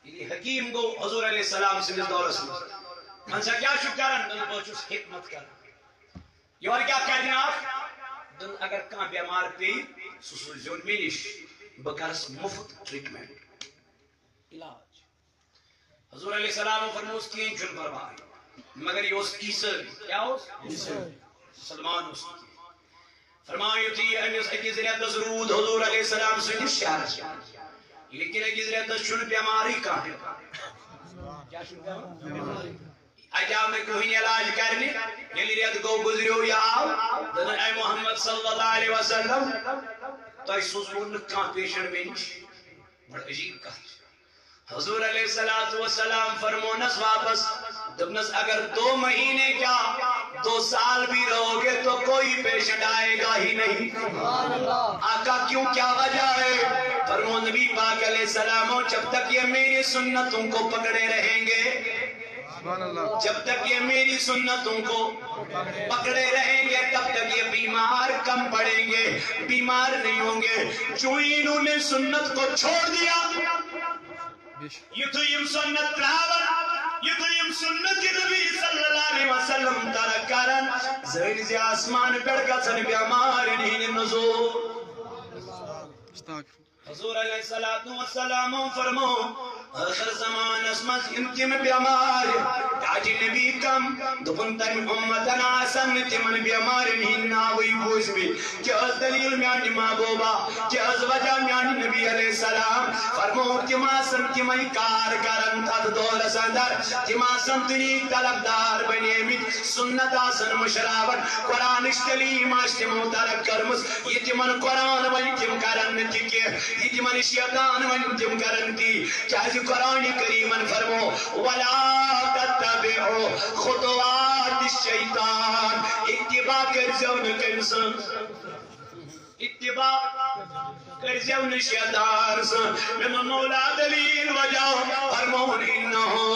یہ حکیم گو حضور علیہ السلام سے اس دور اس مدال انسا کیا شکرن دن بوچوس حکمت کر یہ اور کیا کہنے آپ دن اگر کان بیمار پی سسول زون مینش بکرس مفت ٹریٹمنٹ علاج. حضور علیہ السلام فرموس تین جن پرواہ مگر یہ اس عیسر کیا اس مسلمان اس فرمائیو تھی امیس اکی ذریعت ضرود حضور علیہ السلام سے نشیار لیکن اکی ذریعت شن بیماری کا کیا شن بیماری اجاو میں کوئی علاج کرنے یلی ریت گو گزریو یا آو دن اے محمد صلی اللہ علیہ وسلم تو اے سوزون کان پیشن بینچ بڑا عجیب کہا حضور علیہ السلام فرمونس واپس دبنس اگر 2 مہینے کیا 2 سال بھی رہو گے تو کوئی پیشنٹ آئے گا ہی نہیں آقا کیوں کیا وجہ ہے فرمون نبی پاک علیہ السلام جب تک یہ میری سنتوں کو پکڑے رہیں گے جب تک یہ میری سنتوں کو پکڑے رہیں گے تب تک یہ بیمار کم پڑیں گے بیمار نہیں ہوں گے جو انہوں نے سنت کو چھوڑ دیا یہ تو یم سنت تراون یہ تو یم سنت نبی صلی اللہ علیہ وسلم ترک کرن زین سے آسمان پر گسن بیمار نہیں نزول حضور علیہ السلام فرمو آخر زمان اسمت انتم بیمار تاجی نبی کم دپن تن امتن آسن تمن بیمار نہیں ناوی بوز بھی کہ از دلیل میانی محبوبہ کہ از وجہ میانی نبی علیہ السلام فرمو تماسن تمہی کار کرن تد دور سندر تماسن تنی طلبدار بنی امید سنت آسن مشراون قرآن اشتلیم آشتمو ترک کرمس یہ تمن قرآن ونی تم کرن تکی یہ تمن شیطان ونی تم کرن تی چاہتی قرآن کریمن فرمو وَلَا تَتَّبِعُوا خُطُوَاتِ الشَّيْطَانِ اتباع کرزون کنسن اتباع کرزون شیطان سن میں مولا دلیل وجہ فرمون انہو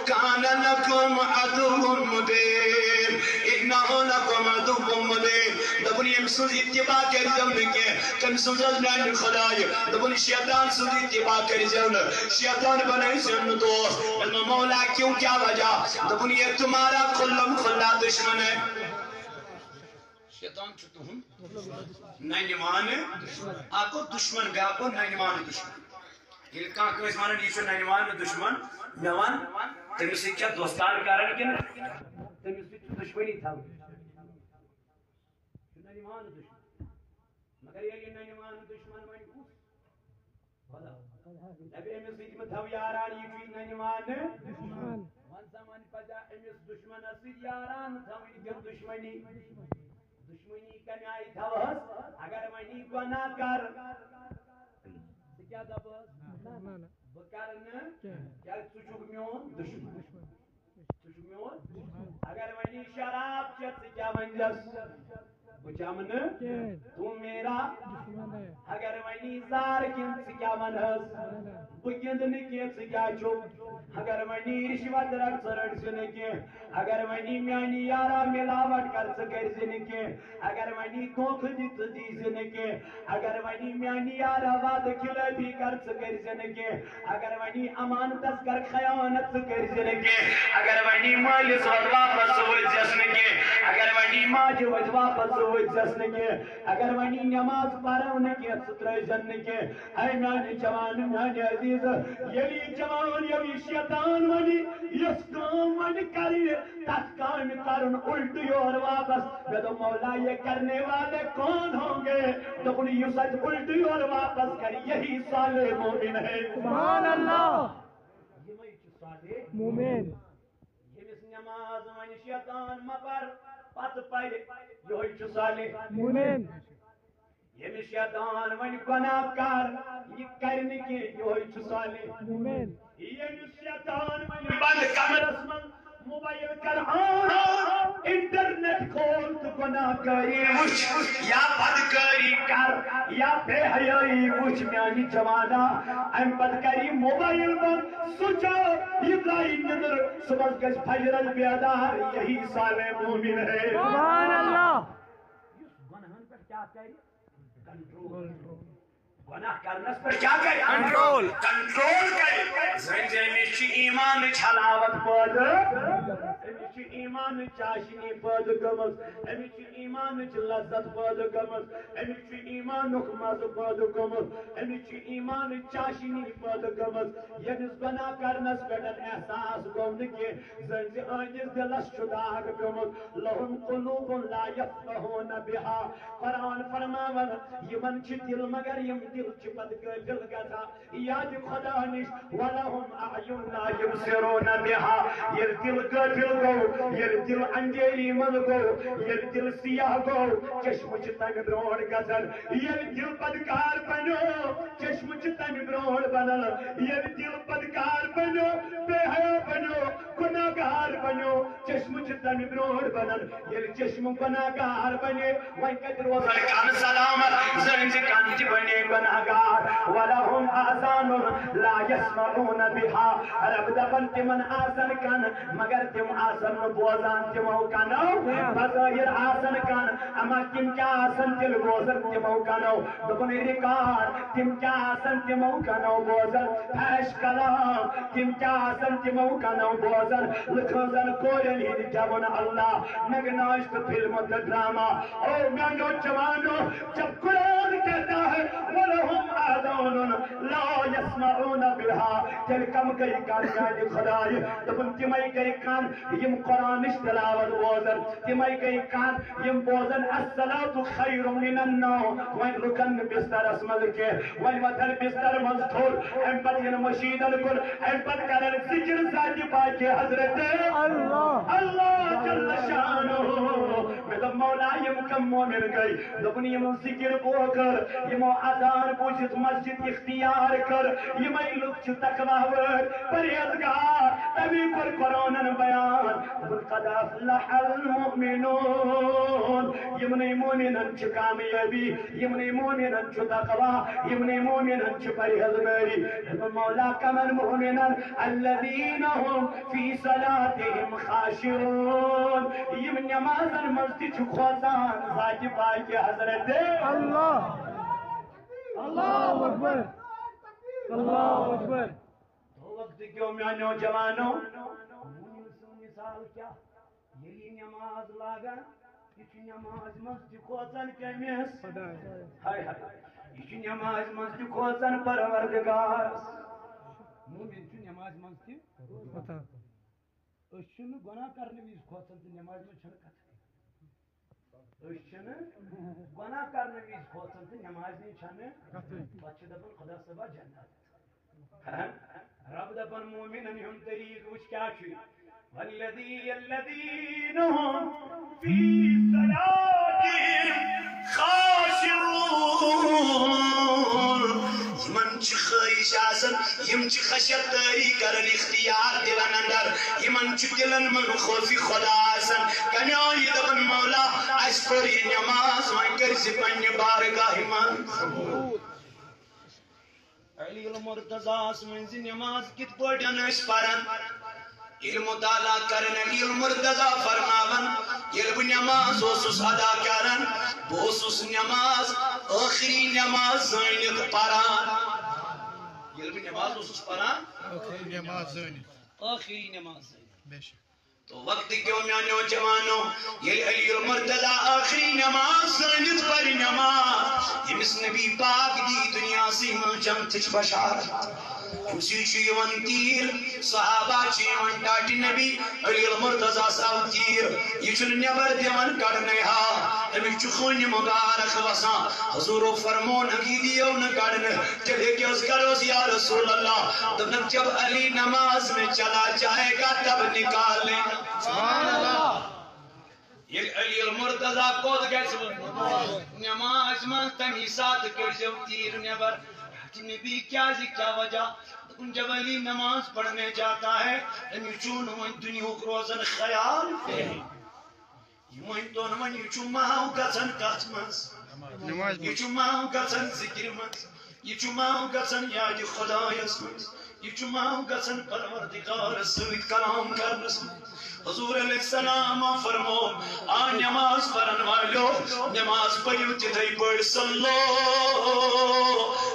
کان لکم عدو مبین انہو لکم عدو مبین دبنی ام سوز اتباع کرزون کے کم سوز ازنان خدای دبنی شیطان سوز اتباع کرزون شیطان بنائی سن دوست علم مولا کیوں کیا وجہ دبنی یہ تمہارا کھلم کھلا دشمن ہے شیطان چھتو ہوں نائنمان آکو دشمن گیا کو نائنمان دشمن یہ کہاں کوئی مانا نیچو نائنمان دشمن میوان تمہیں سے کیا دوستان کارن کیا تمہیں سے دشمنی تھا نائنمان دشمن مگر یہ نائنمان دشمن وانی کس لبی امیس بیت میں تھو یاران یہ چوئی نائنمان دشمن وان زمان پجا امیس دشمن اسید یاران تھو یہ دشمنی دشمنی کنی آئی تھوس اگر منی گناہ کر کیا دبس بکرن کیا تجھو میون دشمن تجھو میون اگر منی شراب چت کیا منجس بچامن تو میرا اگر منی زار کن کیا منحس بگندن کی کیا چوب اگر منی رشوت رکھ سرٹ سنکے اگر منی میانی یارا ملاوٹ کر سکر سنکے اگر منی دوکھ جت دی سنکے اگر منی میانی یارا وعد کھلے بھی کر سکر سنکے اگر منی امان تذکر خیانت سکر سنکے اگر منی مال سوال واپس ہوئی جسنکے اگر منی ماج وج واپس ہوئی جسنکے اگر منی نماز پارونکے ستر جنکے اے میانی جوان میانی عزیز یلی جوان یلی شیطان ونی یس کام ونی کری تس کام کرن الٹی اور واپس میں تو مولا یہ کرنے والے کون ہوں گے تو انہی یہ سچ الٹی اور واپس کری یہی صالح مومن ہے سبحان اللہ یہ میں صالح مومن یہ مس نماز ونی شیطان مپر پت پائے یہ صالح مومن یہ مس شیطان ونی گناہ کار یہ کرنے کے یہ صالح مومن یہ شیطان بند کمرس من موبائل کر انٹرنیٹ کھول تو گناہ کری وچ یا بدکاری کر یا بے حیائی وچ میانی جوانا ام بدکاری موبائل بند سوچو ابراہیم نظر صبح گز فجر البیادار یہی صالح مومن ہے سبحان اللہ گناہن پر کیا کری کنٹرول گناہ کرنس پر کیا کرے کنٹرول کنٹرول کرے زنجے میں ایمان چھلاوت پود أمس إيمان چاشنی پٲدٕ گٔمٕژ أمِس چھِ ایٖمانٕچ لذت پٲدٕ گٔمٕژ أمِس چھِ ایٖمانُک مزٕ پٲدٕ گوٚمُت أمِس چھِ ایٖمانٕچ چاشنی پٲدٕ گٔمٕژ ییٚمِس گۄناہ کرنس پٮ۪ٹھ احساس گوٚو نہٕ کینٛہہ زن زِ أہنٛدِس دِلس چھُ داغ پیوٚمُت لہُم قلوٗب لا یفقهون بها قرآن فرماون یِمن چھِ دِل مگر یِم دِل چھِ پتہٕ غٲفِل گژھان یادِ خۄدا نِش ولہم اعیُن لا یبصرون بها ییٚلہِ دِل غٲفِل گوٚو ییٚلہِ دِل انجیری منٛز گوٚو ییٚلہِ دِل سیاہ گوٚو چشمہٕ چھِ تمہِ برونٛٹھ گژھان ییٚلہِ دِل بدکار بنیو چشمہٕ چھِ تمہِ برونٛٹھ بنان ییٚلہِ دِل بدکار بنیو بے حیا بنیو گُناہگار بنیو چشمہٕ چھِ تمہِ برونٛٹھ بنان ییٚلہِ چشمہٕ گُناہگار بنے وۄنۍ کتہِ روزان کان سلامت زٔنۍ کن تہِ بنے گُناہگار ولہم آذان لا یسمعون بها رب دپان تمن آسن کن مگر تم آسن نہٕ بوزان تمو کنو بظٲہر آسن کن اما تم کیا آسن تیٚلہِ بوزن تمو کنو دوٚپُن رِکاڈ تم کیا آسن تمو کنو بوزن فیش کلام تم کیا آسن تمو کنو بوزن لکھن زن کورٮ۪ن ہٕنٛدۍ گٮ۪وُن اللہ میگناج تہٕ فلمہٕ تہٕ ڈرامہ او میانو جوانو جب قرآن کہتا ہے وَلَهُمْ آذَانٌ لَا يَسْمَعُونَ بِهَا تیٚلہِ کم گٔے کن میانہِ خۄدایہِ دوٚپُن تِمے گٔے کن یِم قرآنٕچ تلاوت بوزن تِمے گٔے کن یِم بوزن الصلاۃ خیر من النوم وۄنۍ رُکن نہٕ بسترس منٛز کینٛہہ وۄنۍ وۄتھن بستر منٛز تھوٚد امہِ پتہٕ یِن مشیٖدن کُن امہِ پتہٕ کرن ذِکر ذاتِ پاکہِ حضرت اللہ جل شانہ مےٚ دوٚپ مولا یِم کم مومن گٔے دوٚپُن یِمن ذِکر بوکر یِمو اذان بوٗزِتھ مسجد اختیار کٔر یِمے لُکھ چھِ تقوا وٲلۍ پرہیزگار تمی کوٚر قرآنن بیان دوٚپُن قد افلح المؤمنون یِمنٕے مومنن چھِ کامیٲبی یِمنٕے مومنن چھُ تقوا یِمنٕے مومنن چھِ پرہیزگٲری دوٚپُن مولا کمن مومنن الذین هم فی صلاتہم خاشعون یِم نمازن منٛز تہِ چھِ کھوژان ذاتِ پاکہِ حضرت اللہ اللہ اکبر اللہ اکبر وقت کیوں میانو جوانو مومن سُنٛد مثال کیا ییٚلہِ نماز لاگان یہِ چھُ نماز منٛز تہِ کھوژان کٔمِس ہاے ہاے یہِ چھُ نماز منٛز تہِ کھوژان پروردگارس مومن چھُ نماز منٛز تہِ أسۍ چھِنہٕ گۄناہ کرنہٕ وِزِ کھوژان تہٕ نماز منٛز چھنہٕ کتھٕے أسۍ چھِنہٕ گۄناہ کرنہٕ وِزِ کھوژان تہٕ نماز منٛز چھنہٕ پتہٕ چھِ دپان خدا صٲبا جنت رب دپان مومنن ہُنٛد طریٖقہٕ وٕچھ کیٛاہ چھُ والذین هم فی صلاتہم خاشعون یمن چھِ خٲہِش آسان یِم چھِ خشیت دٲری کران اختیار دِلن اندر یمن چھُ دِلن منٛز خوفِ خدا آسان کنیو یہِ دپان مولا اَسہِ پٔر یہِ نماز وۄنۍ کٔرزِ پننہِ بارگاہہِ منٛز علی المرتضیٰ منٛز نماز کِتھ پٲٹھۍ ٲسۍ پران ییٚلہِ مطالعہ کران علی المرتضیٰ فرماون ییٚلہِ بہٕ نماز اوسُس ادا کران بہٕ اوسُس نماز ٲخری نماز زٲنِتھ پران ییٚلہِ بہٕ نماز اوسُس پران ٲخری نماز زٲنِتھ تو وقت کیوں میانو جوانو ییٚلہِ علی المرتضیٰ آخری نماز زٲنِتھ پرِ نماز ییٚمِس نبی پاک دی دُنیاہسٕے منٛز جنتٕچ بشارت اُسی چھُ یِوان تیٖر صحابہ چھِ یِوان ٹاٹہِ نبی علی المرتضیٰ آو تیٖر یہِ چھُنہٕ نٮ۪بر دِوان کڑنے ہا أمِس چھُ خوٗنہِ مُبارک وسان حضوٗرو فرمون یہِ دِیو نہٕ کڑنہٕ تیٚلہِ ہیٚکہِ حظ کروس یا رسول اللہ دوٚپنکھ جب علی نماز میں چلا جائے گا تب نکال لینا سبحان اللہ ییٚلہِ علی المرتضیٰ کوٚت گژھِ نماز منٛز تمی ساتہٕ کٔڑزیو تیٖر نٮ۪بر نبی کیا وجہ جب علی نماز پڑھنے جاتا ہے أمِس چھُنہٕ وۄنۍ دُنیہُک روزان خیال یہِ ؤنۍتو نہٕ وۄنۍ یہِ چھُ ماو گژھان کتھ منٛز یہِ چھُ ماو گژھان ذِکرِ منٛز یہِ چھُ ماو گژھان یادِ خۄدایس منٛز یہِ چھُ ماو گژھان پروردگارس سۭتۍ کلام کرنس منٛز حضور علیہ السلام فرمو آ نماز پرن والو نماز پٔرِو تِتھے پٲٹھۍ صلو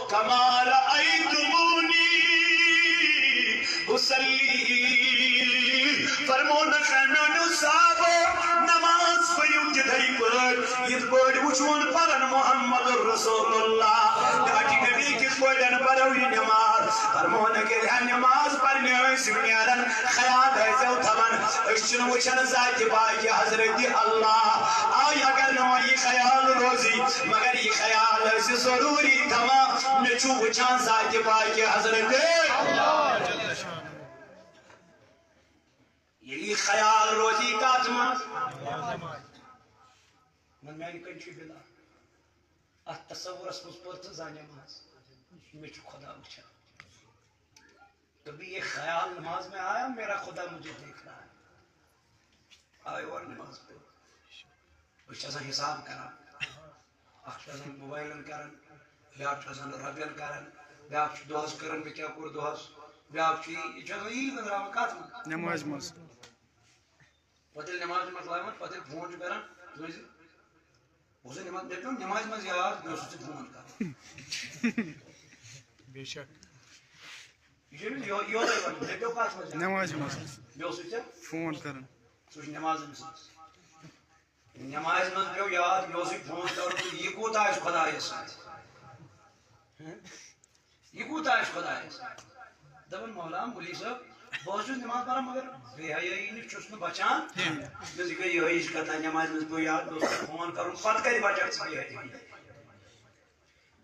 کما رأیتمونی اصلی فرمو نہ یہ پڑھ وچھون پرن محمد رسول اللہ داٹی نبی کس پڑھن پڑھو یہ نماز فرمون کہ نماز پڑھنے سنیارن خیال ہے جو تھمن اشن وچھن ذات باقی حضرت اللہ آئی اگر نو یہ خیال روزی مگر یہ خیال ہے ضروری تھما میں چھو وچھن ذات باقی حضرت یہ خیال روزی کا تھما من میں کنچی بلا ات تصور اسمس پرت زانی نماز میں چھو خدا وچھن کبھی یہ خیال نماز میں آیا میرا خدا مجھے دیکھ رہا ہے آئے اور نماز پہ اس چیزا حساب کرا اخشا موبائلن کرن بیاک چیزا ربین کرن بیاک دوہس کرن بکیا پور دوہس بیاک چیزا یہ بندرہ وقات میں نماز مز پتل نماز مطلب پتل فون جو کرن اسے نماز دیکھو نماز مز یاد میں اسے فون کرن بے شک نماز فون کرن نماز نماز من پیو یاد فون کر یہ کوتا ہے خدا یہ کوتا ہے خدا دپن مولا مولوی صاحب بہت نماز پڑھا مگر بے حیائی نش بچان یہ کتنا نماز من پیو یاد فون کر پتہ کر بچا بے حیائی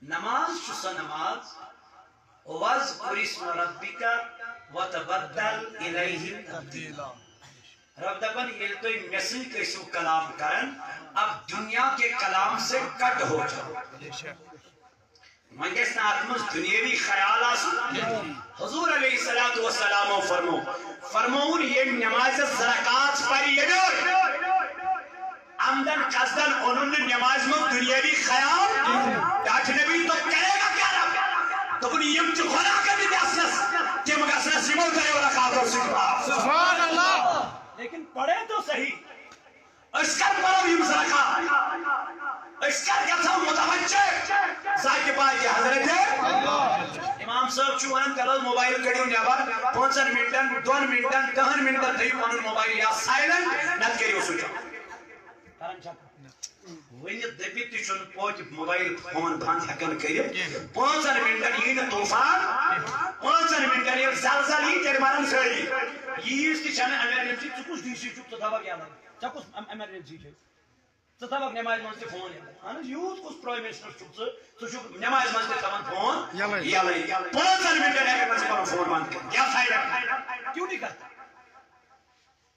نماز سہ نماز وَاذْكُرِ اسْمَ رَبِّكَ وَتَبَدَّلْ إِلَيْهِ تَبْدِيلًا رب دپن یہ تو میسج کیسو کلام کرن اب دنیا کے کلام سے کٹ ہو جاؤ منگس ناتمز دنیاوی خیال آسو حضور علیہ السلام فرمون یہ نماز زرکات پر یہ عمدن قصدن انہوں نماز میں دنیاوی خیال ڈاکٹر نبی تو کرے گا کیا رب تو کنی یم چو خدا کبھی دیاسنس کہ مگاسنس سیمو کرے والا خاطر سکتا سبحان اللہ لیکن پڑھے تو صحیح اشکر پڑھو یم زرکات اشکر کسا متوجہ ساکے پائی کہ حضرت امام صاحب چوہن کلال موبائل کڑیوں نیابا 5 منٹن 2 منٹن 10 منٹن تھی پانون موبائل یا سائلن نت کریو سوچا کرن چاکا ونی دبی تیشن پوچ موبائل فون بند ہکن کری 5 منٹن یہ طوفان 5 منٹن یہ زلزل یہ تیرے مارن سڑی یہ اس کی چانے ایمرجنسی چکوش دیسی چک تو دھابا گیا لگا چکوش ایمرجنسی چھے تو دھابا نماز منستے فون یا یوز کس پرائم منسٹر چک تو چک نماز منستے تمام فون یا لئی 5 منٹن ہے کہ منستے پر فون بند کر یا سائلن کیوں نہیں کرتا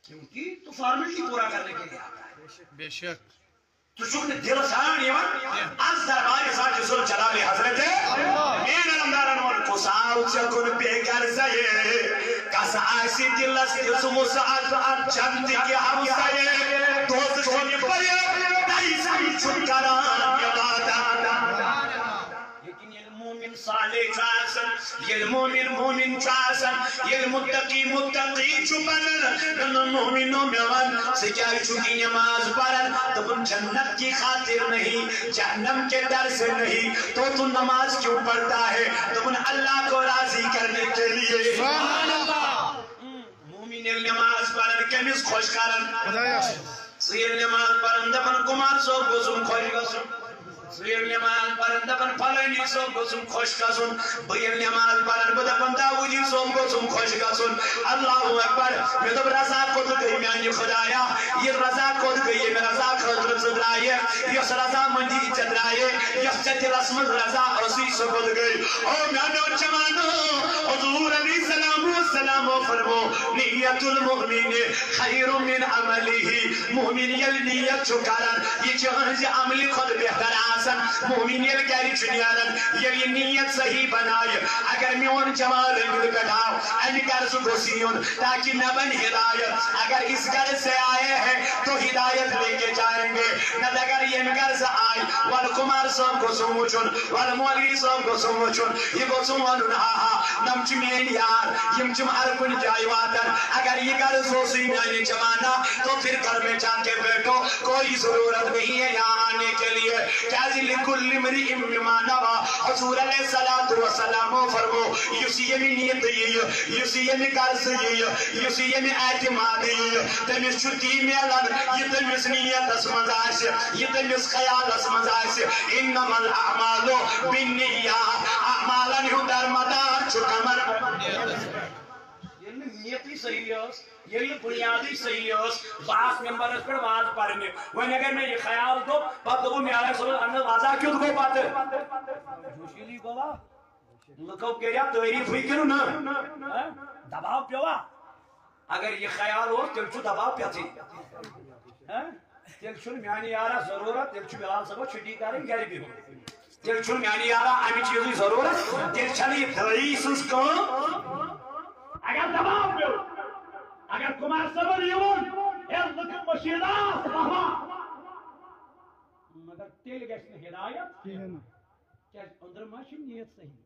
کیونکہ تو فارمیلٹی پورا کرنے کے لیے آتا ہے بے شک تو چکنے دل سان ایمان از دربار ساتھ جسول جلال حضرت مین علمدارن اور کساو چکن بیگر زیے کس آسی دل اسم سعد چند کی حوصائے دوست چھوڑی پڑے تیزی چھکران یوادا لیکن یہ مومن صالح چاسن یہ مومن چاسن یہ متقی چھپن مومنوں میوان سکیائی چھکی نماز پڑھن تو جنت کی خاطر نہیں جہنم کے در سے نہیں تو نماز کیوں پڑھتا ہے تو اللہ کو راضی کرنے کے لیے سبحان اللہ مومن نماز پڑھن کمیز خوش کرن سیر نماز پڑھن دپن کمار سو گزم خوش گزم سیر نماز پڑھن دپن پھلینی سو گزم خوش گزم بیر نماز پڑھن بدپن داودی سو گزم خوش گزم اللہ اکبر میں تو رضا کود گئی میانی خدایا یہ رضا کود گئی میں رضا خطر صدرائے یہ رضا مندی چدرائے یہ چتل اسم رضا رسی سو کود گئی او میانو چمانو حضور علیہ السلام فرمو نیت المؤمن خیر من عملی مومن یل نیت چکارن یہ چہنز عملی خود بہتر آسن مومن یل گری چنیارن یل نیت صحیح بنائے اگر میون جمال انگل کٹاؤ این گرز گسیون تاکہ نبن ہدایت اگر اس گرز سے آئے ہیں تو ہدایت لے کے جائیں گے نہ اگر یہ گرز آئے والکمار صاحب کو سموچن والمولی صاحب کو سموچن یہ کو سموچن نم چمین یار یم چم ہر کن جائے واتن اگر یہ گرز ہو سی میانی جمانا تو پھر گھر میں جا کے بیٹھو کوئی ضرورت نہیں ہے یہاں آنے چلیے کیازی لکل امرئ بما نوى حضور علیہ السلام فرمو یسی یمی نیت یہ یسی یمی قرض یہ یسی یمی اعتماد یہ تمس چھتی میلن یہ تمس نیت اسمز آسے یہ تمس خیال اسمز آسے انما الاعمال بالنیات اعمالن ہوں درمدار چھکمر نیتی صحیح ہے یہ بنیادی صحیح ہے باس ممبر اس پر واز پڑھنے وہیں اگر میں یہ خیال دو پتہ دو میں آیا صلی اللہ علیہ وسلم وازا کیوں دو پاتے جوشیلی گوا لکھو کیا تعریف ہوئی کرو نا دباؤ پیوا اگر یہ خیال ہو تیل چھو دباؤ پیتی تیل چھو میانی یارا ضرورت تیل چھو بلال سبو چھٹی کریں گھر بھی ہو تیل چھو میانی یارا امی چیزی ضرورت تیل چھلی تعریف اس کو اگر دباؤ پیو اگر کمار صبر یون ایل لکن مشیدہ مہما مگر تیل گشن ہدایت کیا اندر ماشم نیت صحیح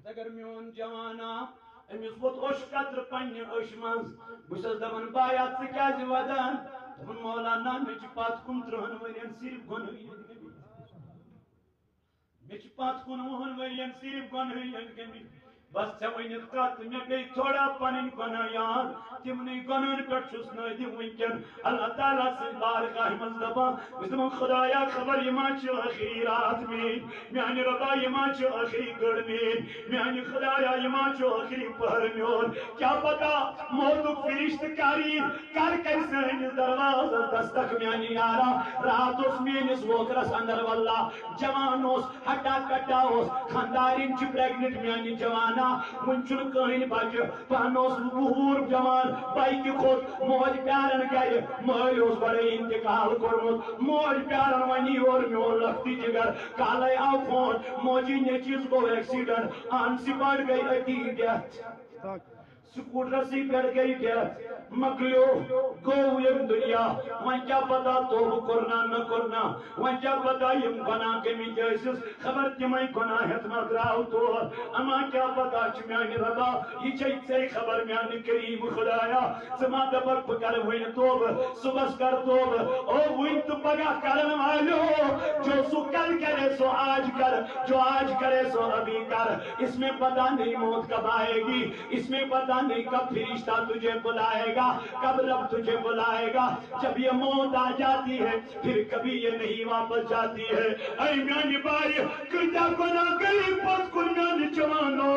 اگر میون جوانا امیس بوت اوش قطر پنی اوش منز بسز دبن بایات سے کیا زیودان دبن مولانا مچ پات کن ترہن ورین صرف گن ہوئی مچ پات کن وہن ورین صرف گن ہوئی بس ونت کت مے گئی تھوڑا پن گناہ یاد تمنی گنن پہ چھس نادی ونکن اللہ تعالیٰ سن بارگاہ مز دپان بس دپان خدایا خبر یہ ما چھ آخری رات میانی ربا یہ ما چھ آخری گڑ میانی خدایا یہ ما چھ آخری پہر میون کیا پتا موتک فرشت کاری کر کر سنس دروازہ دستک میانی یارا رات اس مینس ووکرس اندر واللہ جوان اس ہٹا کٹا اس خاندارین چھ پریگنٹ میانی جوانا منچن کہیں بچ پانوس وہور جوان بائی خود موج پیارن گئے موج اس بڑے انتقال کرمت موج پیارن ونی اور میور لفتی جگر کالے آو فون موجی نے چیز کو ایکسیڈنٹ آن سی پڑ گئی اٹی ڈیتھ سکوٹر سی پڑ گئی ڈیتھ مکلیو گو یم دنیا وان کیا پتا تو کرنا نہ کرنا وان کیا پتا یم گناہ کمی جیسس خبر تمہیں گناہ اتنا دراو تو اما کیا پتا چمیانی رضا یہ چیت سے خبر میانی کریم خدایا سما دبک بکر ہوئن توب صبح کر توب او ہوئن تو پگا کرن والو جو سو کل کرے سو آج کر جو آج کرے سو ابھی کر اس میں پتا نہیں موت کب آئے گی اس میں پتا نہیں کب فرشتہ تجھے بلائے گا کب رب تجھے بلائے گا جب یہ موت آ جاتی ہے پھر کبھی یہ نہیں واپس جاتی ہے اے میانی بائی کجا گناہ گئی پس کن میانی جوانو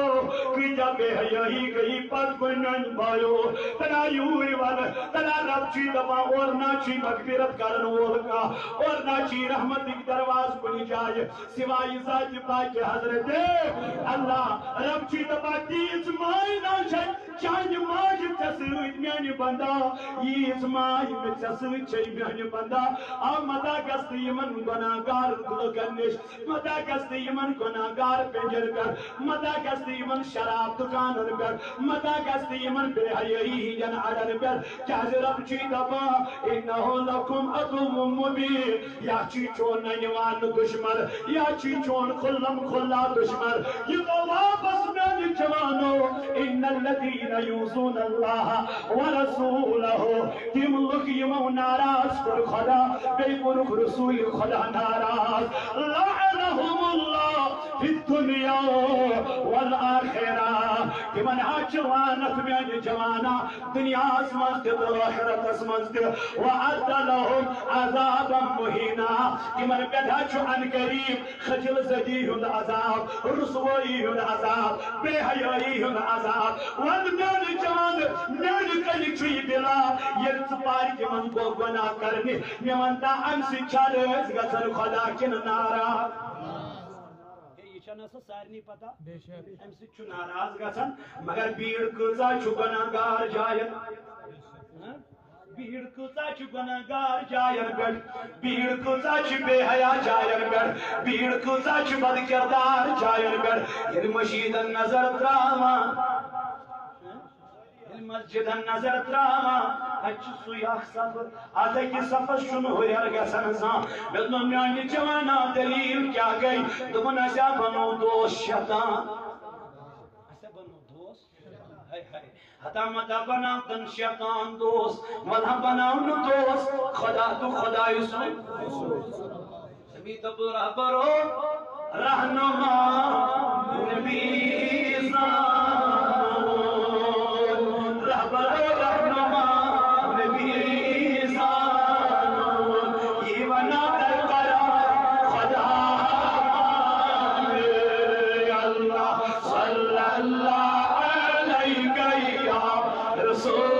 کجا بے حیائی گئی پس کن میانی بایو تنا یوری والا تنا رب چی دبا اور ناچی مغفرت کرن وولکا اور ناچی رحمت ایک دروازہ کنی جائے سوائی ذات پاک حضرت اللہ رب چی دبا تیز مائی ناشن چاند ماج تسویت میانی بندہ یہ ماج تسویت چاہی میانی بندہ آو مدہ گست یمن گناہگار گلگنش مدہ گست یمن گناہگار پنجر کر مدہ گست یمن شراب دکانر کر مدہ گست یمن بے حیائی جن عدر کر چاہز رب چی دبا انہو لکم عدو مبین یا چی چون نیوان دشمر یا چی چون خلم خلا دشمر یہ تو واپس میانی جوانو ان الذین یوزون اللہ ورسولہ تم لوگ یمو ناراض کر خدا بے قرق رسول خدا ناراض لعنہم اللہ فی الدنیا والآخرہ تمن آچوانت میں جوانا دنیا اسمانت دل آخرت اسمانت وعد لهم عذابا مہینا تمن پیدا چھو ان قریب خجل زدی ہند عذاب رسوائی ہند عذاب بے حیائی ہند عذاب وان میانی جوان میانی کلی چھوئی بلا یہ سپاری تمن کو گناہ کرنی میوان تا امسی چالز گسر خدا کن نارا یہ چھنا سارنی پتا امسی چھو ناراض گسن مگر بیڑ کزا چھو گناہگار جائن بیڑ کزا چھو گناہگار جائن بیڑ بیڑ کزا چھو بے حیا جائن بیڑ بیڑ کزا چھو بد کردار جائن بیڑ یہ مشید نظر دراما مسجد نظر دراما اچھ سیاح سفر آدھے کی سفر شنو ہر گسن سان بلنو میانی جوانا دلیل کیا گئی دبن ایسا بنو دوست شیطان ایسا بنو دوست حتا متا بناو تن شیطان دوست ملہ بناو نو دوست خدا تو خدا یسو نبی تب رہبرو رہنما نبی زانون رہبرو رہنما نبی زانون یہ بنا در کرا خدا اللہ صلی اللہ علیہ یا رسول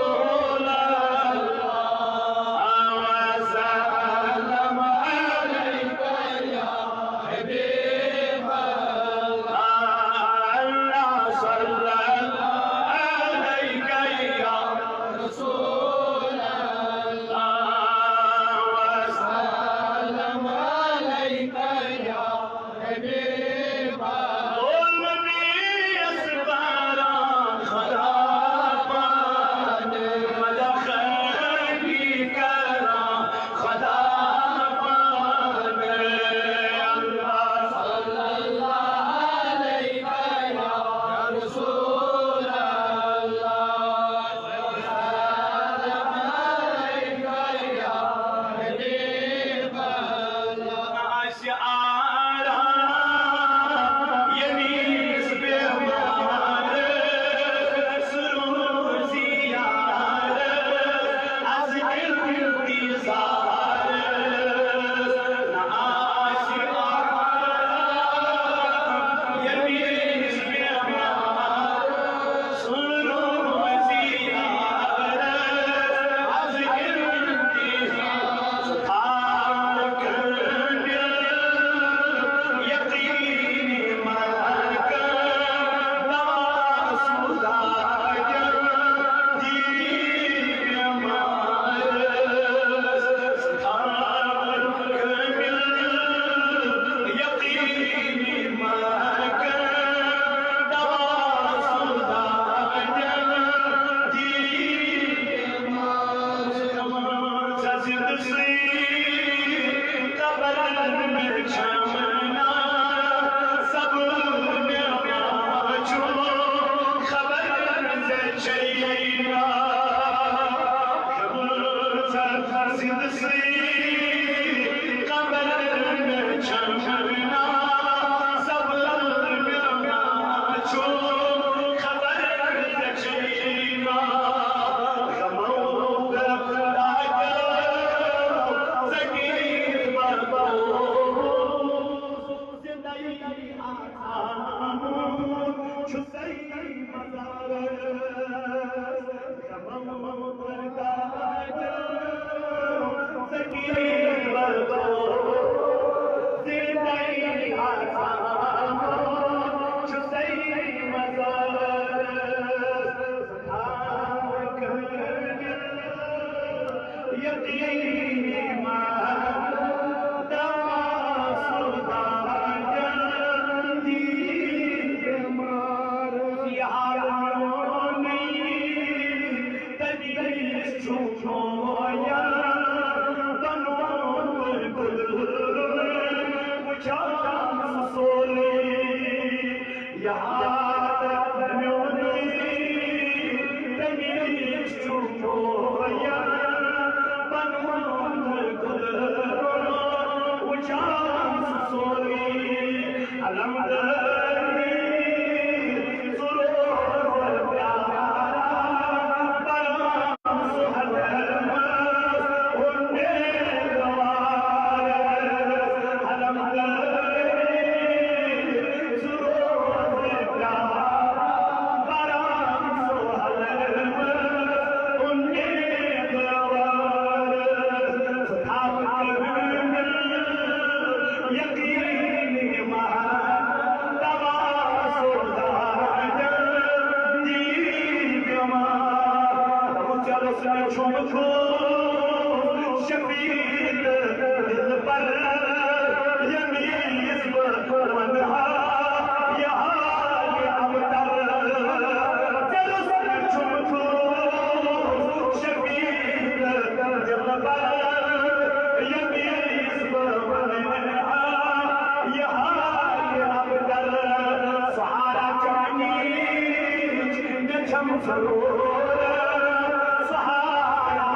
سہارا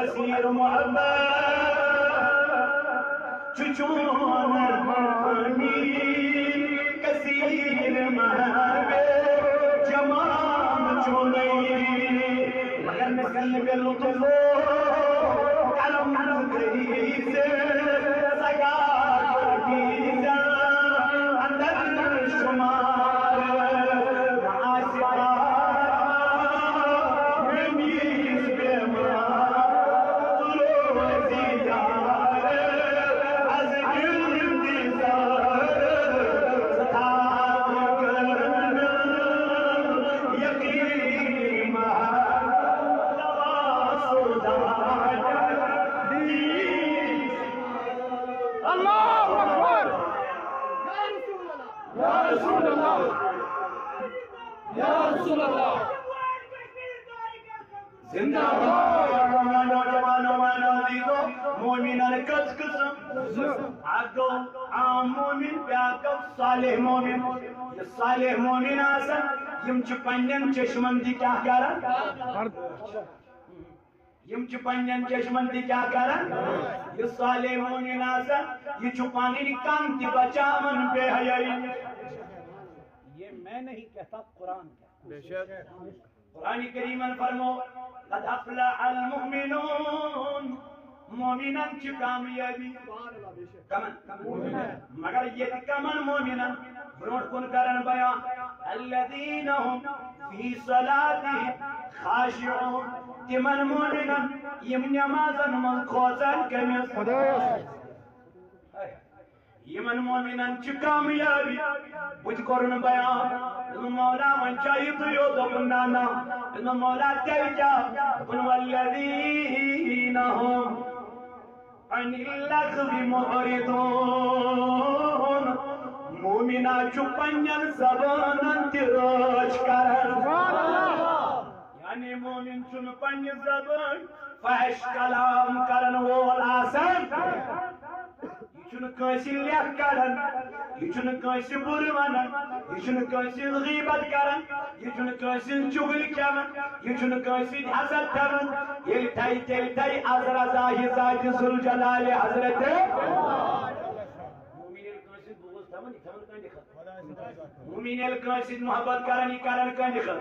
کثیر محبت چچون امین کثیر محبت جمال چونی مگر نکل کے لطف علم گئی سے سگا دیزا اندر شمار معاشرہ رمیز بیمار ضرور دیدار از انتظار ستار کرنا یقین لباس دار اللہ اکبر یا رسول اللہ یا رسول اللہ زندہ باد نوجوانوں عزیزو مومنان کس قسم اگو عام مومن بیاکو صالح مومن یہ صالح مومن آسان یم چھ پنین چشمن دی کیا کرن یم چھ پنین چشمن دی کیا کرن یہ صالح مومن آسان یہ چھ پانی کان تی بچاون بے حیائی یہ میں نہیں کہتا قرآن بے شک قرآن کریم فرمو قد افلح المؤمنون مومنان چھ کامیابی کمن مگر یہ کمن مومنان برونٹ کن کرن بیان الذین هم فی صلاتهم خاشعون تمن مومنان یم نمازن من خوزن کمیس یمن مومنان چھ کامیابی بچ کرن بیان مولا من چاہیے تو یو دبن نانا مولا تیجا دبن والذین هم عن اللغو معرضون مومنا چپنین زبانن تراج کرن یعنی مومن چن پنی زبان فحش کلام کرن وول آسان یہ چن کنسی لیک کرن یہ چن کنسی بر ونن یہ چن کنسی غیبت کرن یہ چن کنسی چغل کرن یہ چن کنسی حسد کرن یہ تھائی تیل تھائی ازر ازاہی ذات ذوالجلال حضرت مومن کنسی بغض تھمن یہ تھمن کن دکھت مومن کنسی محبت کرن یہ کرن کن دکھت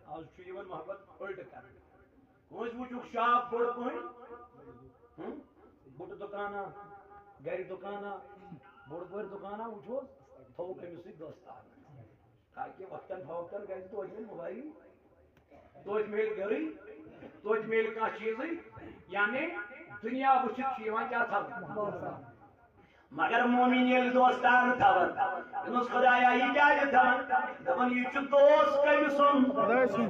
آج چھو یہ محبت الٹ کرن کنس وچوک شاپ بڑ پوائنٹ بڑ دکانا گھر دکانا بڑ بڑ دکانا وچھو تھو کمسی دوستان تاکہ وقتاً فوقتاً گھر توج میل موبائل توج میل گھری توج میل کا چیزیں یعنی دنیا وچھت شیوان کیا تھا مگر مومن یل دوستان تھاون انس خدایا یہ کیا تھاون دپن یہ چھ دوست کمسن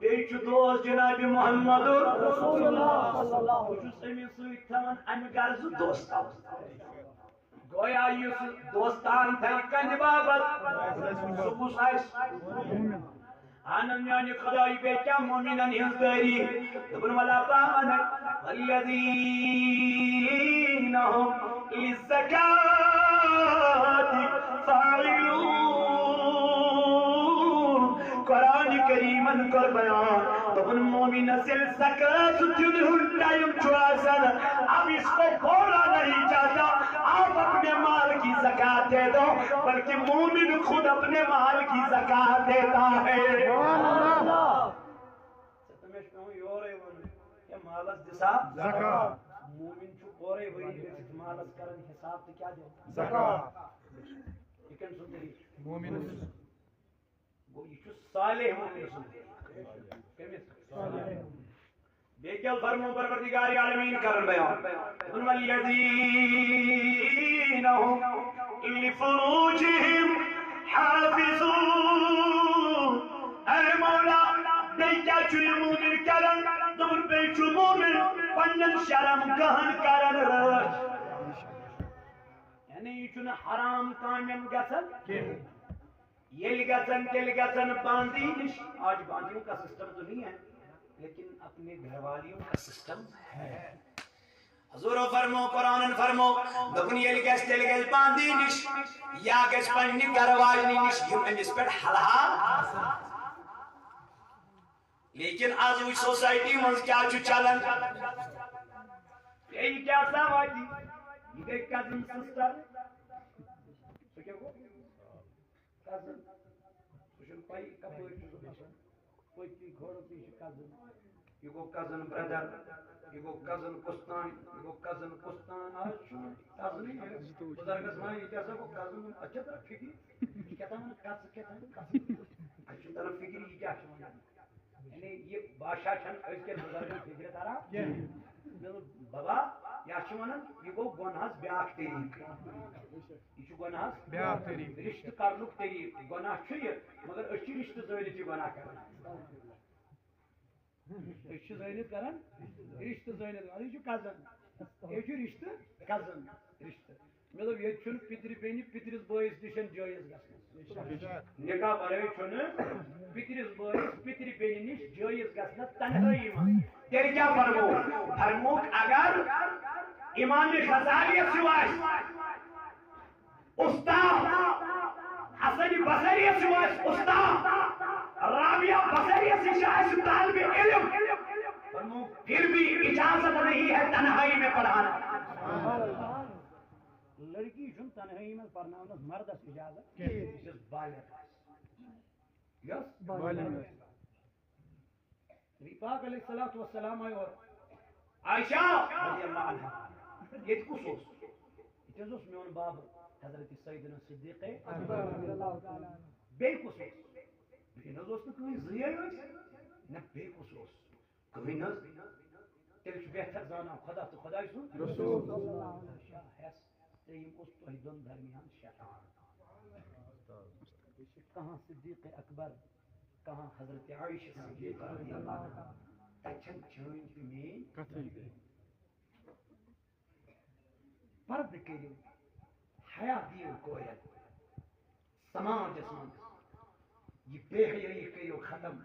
بیچ دوست جناب محمد رسول اللہ صلی اللہ علیہ وسلم تھاون ام غرض دوست گویا یہ دوستان تھا کن بابت سبوس آئس آنن یعنی خدای بیچا مومنن ہنزداری دبن والا پاون والذین هم للزکاة فاعلون قرآن کریمن کر بیان دبن مومن سے زکاة تنہن ٹائم چواسن اب اس کو بولا نہیں چاہتا آپ اپنے مال کی زکاة دے دو بلکہ مومن خود اپنے مال کی زکاة دیتا ہے ستمیش کہوں یورے ون یہ مالس دسا زکاة مومن چھو اورے وہی مالس کرن حساب تو کیا دے زکاة یہ کن سنتے ہی مومن وہ یہ چھو صالح مومن سنتے کمیس بیکل فرمو پروردگار عالمین کرن بیان ان والذین هم لفروجهم حافظون اے مولا بیکا چھو مومن کرن دور بیچو مومن پنن شرم کہن کرن رش یعنی یہ چھو حرام کامیم گسن یہ گسن تل گسن باندینش آج باندیوں کا سسٹم تو نہیں ہے لیکن اپنے گھر والیوں کا سسٹم ہے حضور فرمو قرآن فرمو دکن یہ گس تل گس باندینش یا گس پنی گھر والی نش یم امس پہ حلحال لیکن آج وہ سوسائٹی من کیا چلان یہ کیا سمجھ یہ گئی کزن سسٹر کزن سہ پائی کپر پتی گھوڑ تھی کزن یہ گو کزن بردر یہ گو کزن کستان یہ گو کزن کستان آج کزن بزرگس مان یہ ہسا گو کزن اچھا طرح فکر کیا اچھا طرح فکر یہ کیا یعنی یہ بادشاہ چھن بزرگن فکر ترا بابا یہ یہ گو گناہس بیاکھ طریقہ یہ گناہس بیاکھ طریقہ رشتہ کرنک طریقہ گناہ یہ مگر اچھی رشتہ زٲنِتھ یہ گناہ کران زٲنِتھ کران رشتہ زٲنِتھ یہ کزن یہ رشتہ کزن رشتہ مطلب یہ پتر بینہِ پترس بٲیس نش جٲیز گژھنس نکاح برٲے پترس بٲیس پتر بینہِ نش جٲیز گژھنس تنہٲیی منٛز تیٚلہِ کیٛاہ فرموو فرمووُکھ اگر امام غزالی استاد حسن بصری استاد رابعہ بصری طالب علم پھر بھی اجازت نہیں ہے تنہائی میں پڑھانا لڑکی چھن تنہائی میں پڑھانا مردس اجازت پاک علیہ الصلوۃ والسلام آئی اور عائشہ رضی اللہ عنہا یہ کس اس میون باب حضرت سیدنا صدیق بے کس بیس تو کہیں زیر نہ بے کس کہیں نہ تیل بہتر زانا خدا تو خدا سن تیم اس دون درمیان شیطان کہاں صدیق اکبر کہاں حضرت عائشہ صدیقہ رضی اللہ عنہا تچن چوین میں پرد کریو حیا دیو کویت سماج اسمان یہ بے حیائی کریو ختم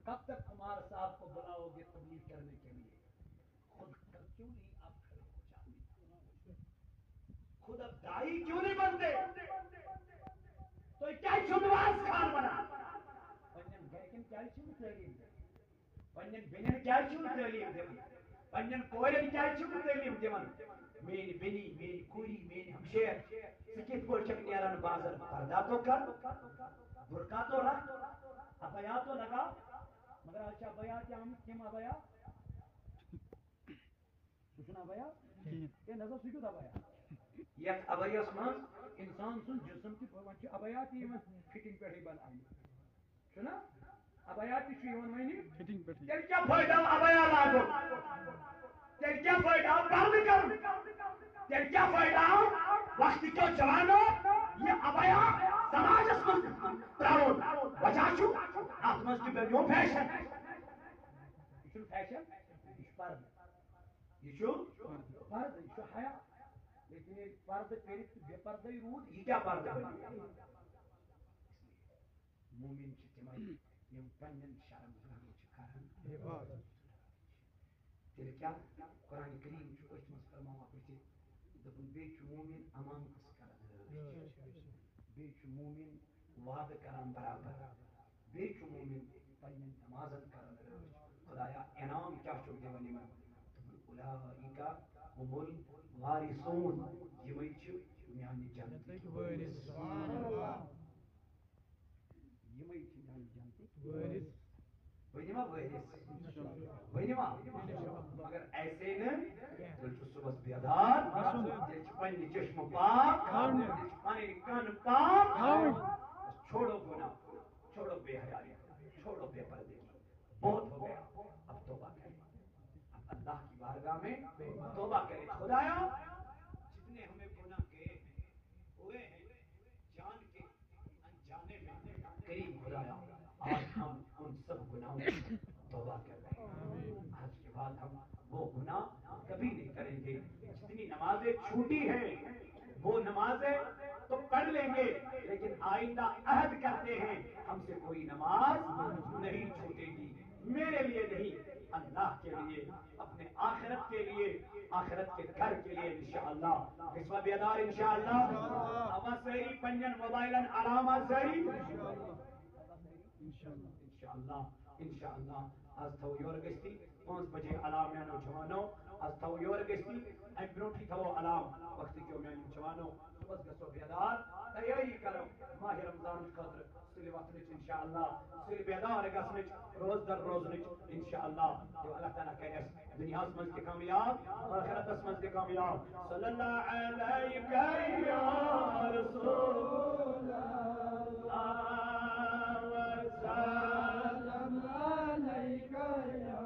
کب تک ہمارے صاحب کو بلاؤ گے تبلیغ کرنے کے لیے خود کیوں نہیں آپ کھڑے ہو جاتے خود اب دائی کیوں نہیں بنتے تو کیا چنواز خان بنا پنن گھرکن کیا چھو تعلیم دے پنن بنن کیا چھو تعلیم دے پنن کورن کیا چھو تعلیم دے میری بنی میری کوری میری ہمشیر سکت پور چک نیران بازر پردہ تو کر برقع تو رکھ ابیا تو لگا مگر اچھا ابیا کیا ہم کیم ابیا سنا ابیا یہ نظر سکت ابیا یہ ابیا اسمان انسان سن جسم کی پوچھ ابیا کی فٹنگ پہ ہی بنائی سنا ابیا کی چیون معنی فٹنگ پہ تیل کیا فائدہ ابیا لاگو تیل کیا فائدہ بند کر تیل کیا فائدہ وقت کو جوانو یہ ابیا سماج اسمان تراؤن وجہ چھو آتمس کی بیو فیشن یہ چھو فیشن یہ پرد یہ چھو پرد یہ چھو حیا لیکن یہ پرد پیرت بے پردہ ہی رود یہ کیا پردہ بنی مومن چھ تمائی یم پنن شرم زانی چھ کران تیل کیا قرآن کریم چھ اس مز فرماوا پچھ دپن بے چھ مومن امان اس کران بے چھ مومن وعدہ کران برابر بے چھ مومن پنن نمازن کران خدایا انعام کیا چھ دیوان یمن اولئک هم الوارثون یمن چھ میانی جنت وارث سبحان اللہ یمن چھ میانی جنت وارث ونیما ونیما مگر ایسے نہ دل چھ صبح بیدار دل چھ پنی چشم پاک دل چھ پانی کان پاک چھوڑو گناہ چھوڑو بے حیائی چھوڑو بے پردگی بہت ہو گیا اب توبہ کریں اب اللہ کی بارگاہ میں توبہ کریں خدایا جتنے ہمیں گناہ کیے ہوئے ہیں جان کے انجانے میں قریب خدایا آج ہم ان سب گناہوں سے توبہ کر رہے ہیں آج کے بعد ہم وہ گناہ کبھی نہیں کریں گے جتنی نمازیں چھوٹی ہیں وہ نمازیں تو پڑھ لیں گے لیکن آئندہ عہد کرتے ہیں ہم سے کوئی نماز نہیں چھوٹے گی میرے لیے نہیں اللہ کے لیے اپنے آخرت کے لیے آخرت کے گھر کے لیے انشاءاللہ قسمہ بیدار انشاءاللہ ابا سہری پنجن موبائلن علامہ سہری انشاءاللہ انشاءاللہ از تھو یور گشتی 5 بجے علام میانو جوانو از تھو یور گشتی ام برونٹھی تھو علام وقت کیو میانو جوانو صبح گسو بیدار تیاری کرو ماہ رمضان خاطر سلی وقت انشاءاللہ سلی بیدار گسنچ روز در روز انشاءاللہ تو اللہ تعالیٰ کرے دنیا من کے کامیاب آخرت من کے کامیاب صلی اللہ علیہ یا رسول اللہ وسلم علیک یا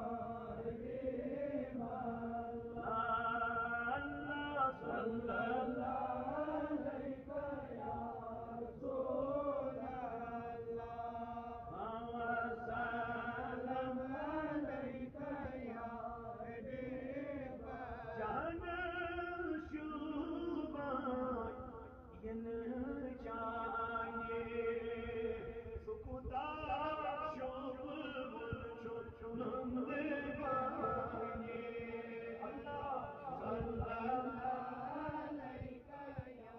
حبیب اللہ صلی اللہ علیک یا رسول اللہ وسلم علیک یا حبیب جان شوبان ین چاہیے سکوتا شوب چند بانی اللہ صلی اللہ علیک یا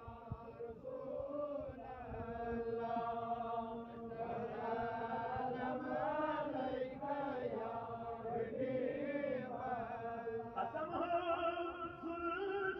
رسول اللہ وسلم علیک یا حبیب قسم ذوالجلال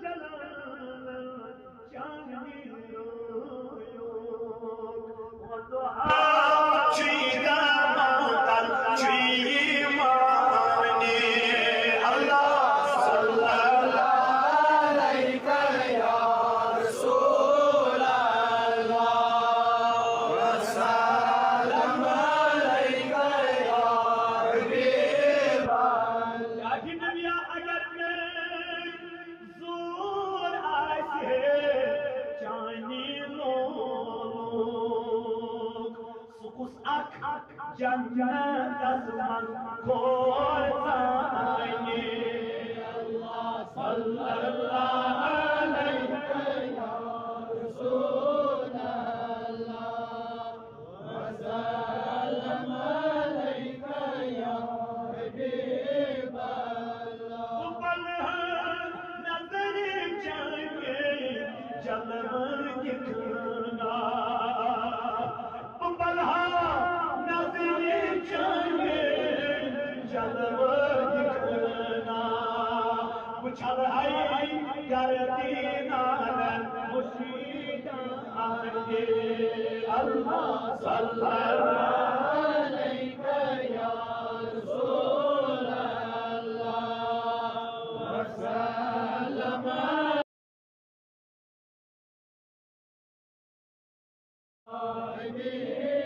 چاندی جنت من کھولتانی اللہ صلی اللہ علیہ یا رسول اللہ وسلم علیک یا حبیب اللہ نظر چاہیے جلوہ دکھنا چل آئی کرتی نال مشیدہ آئے اللہ صلی اللہ علیہ یا رسول اللہ وسلم علیہ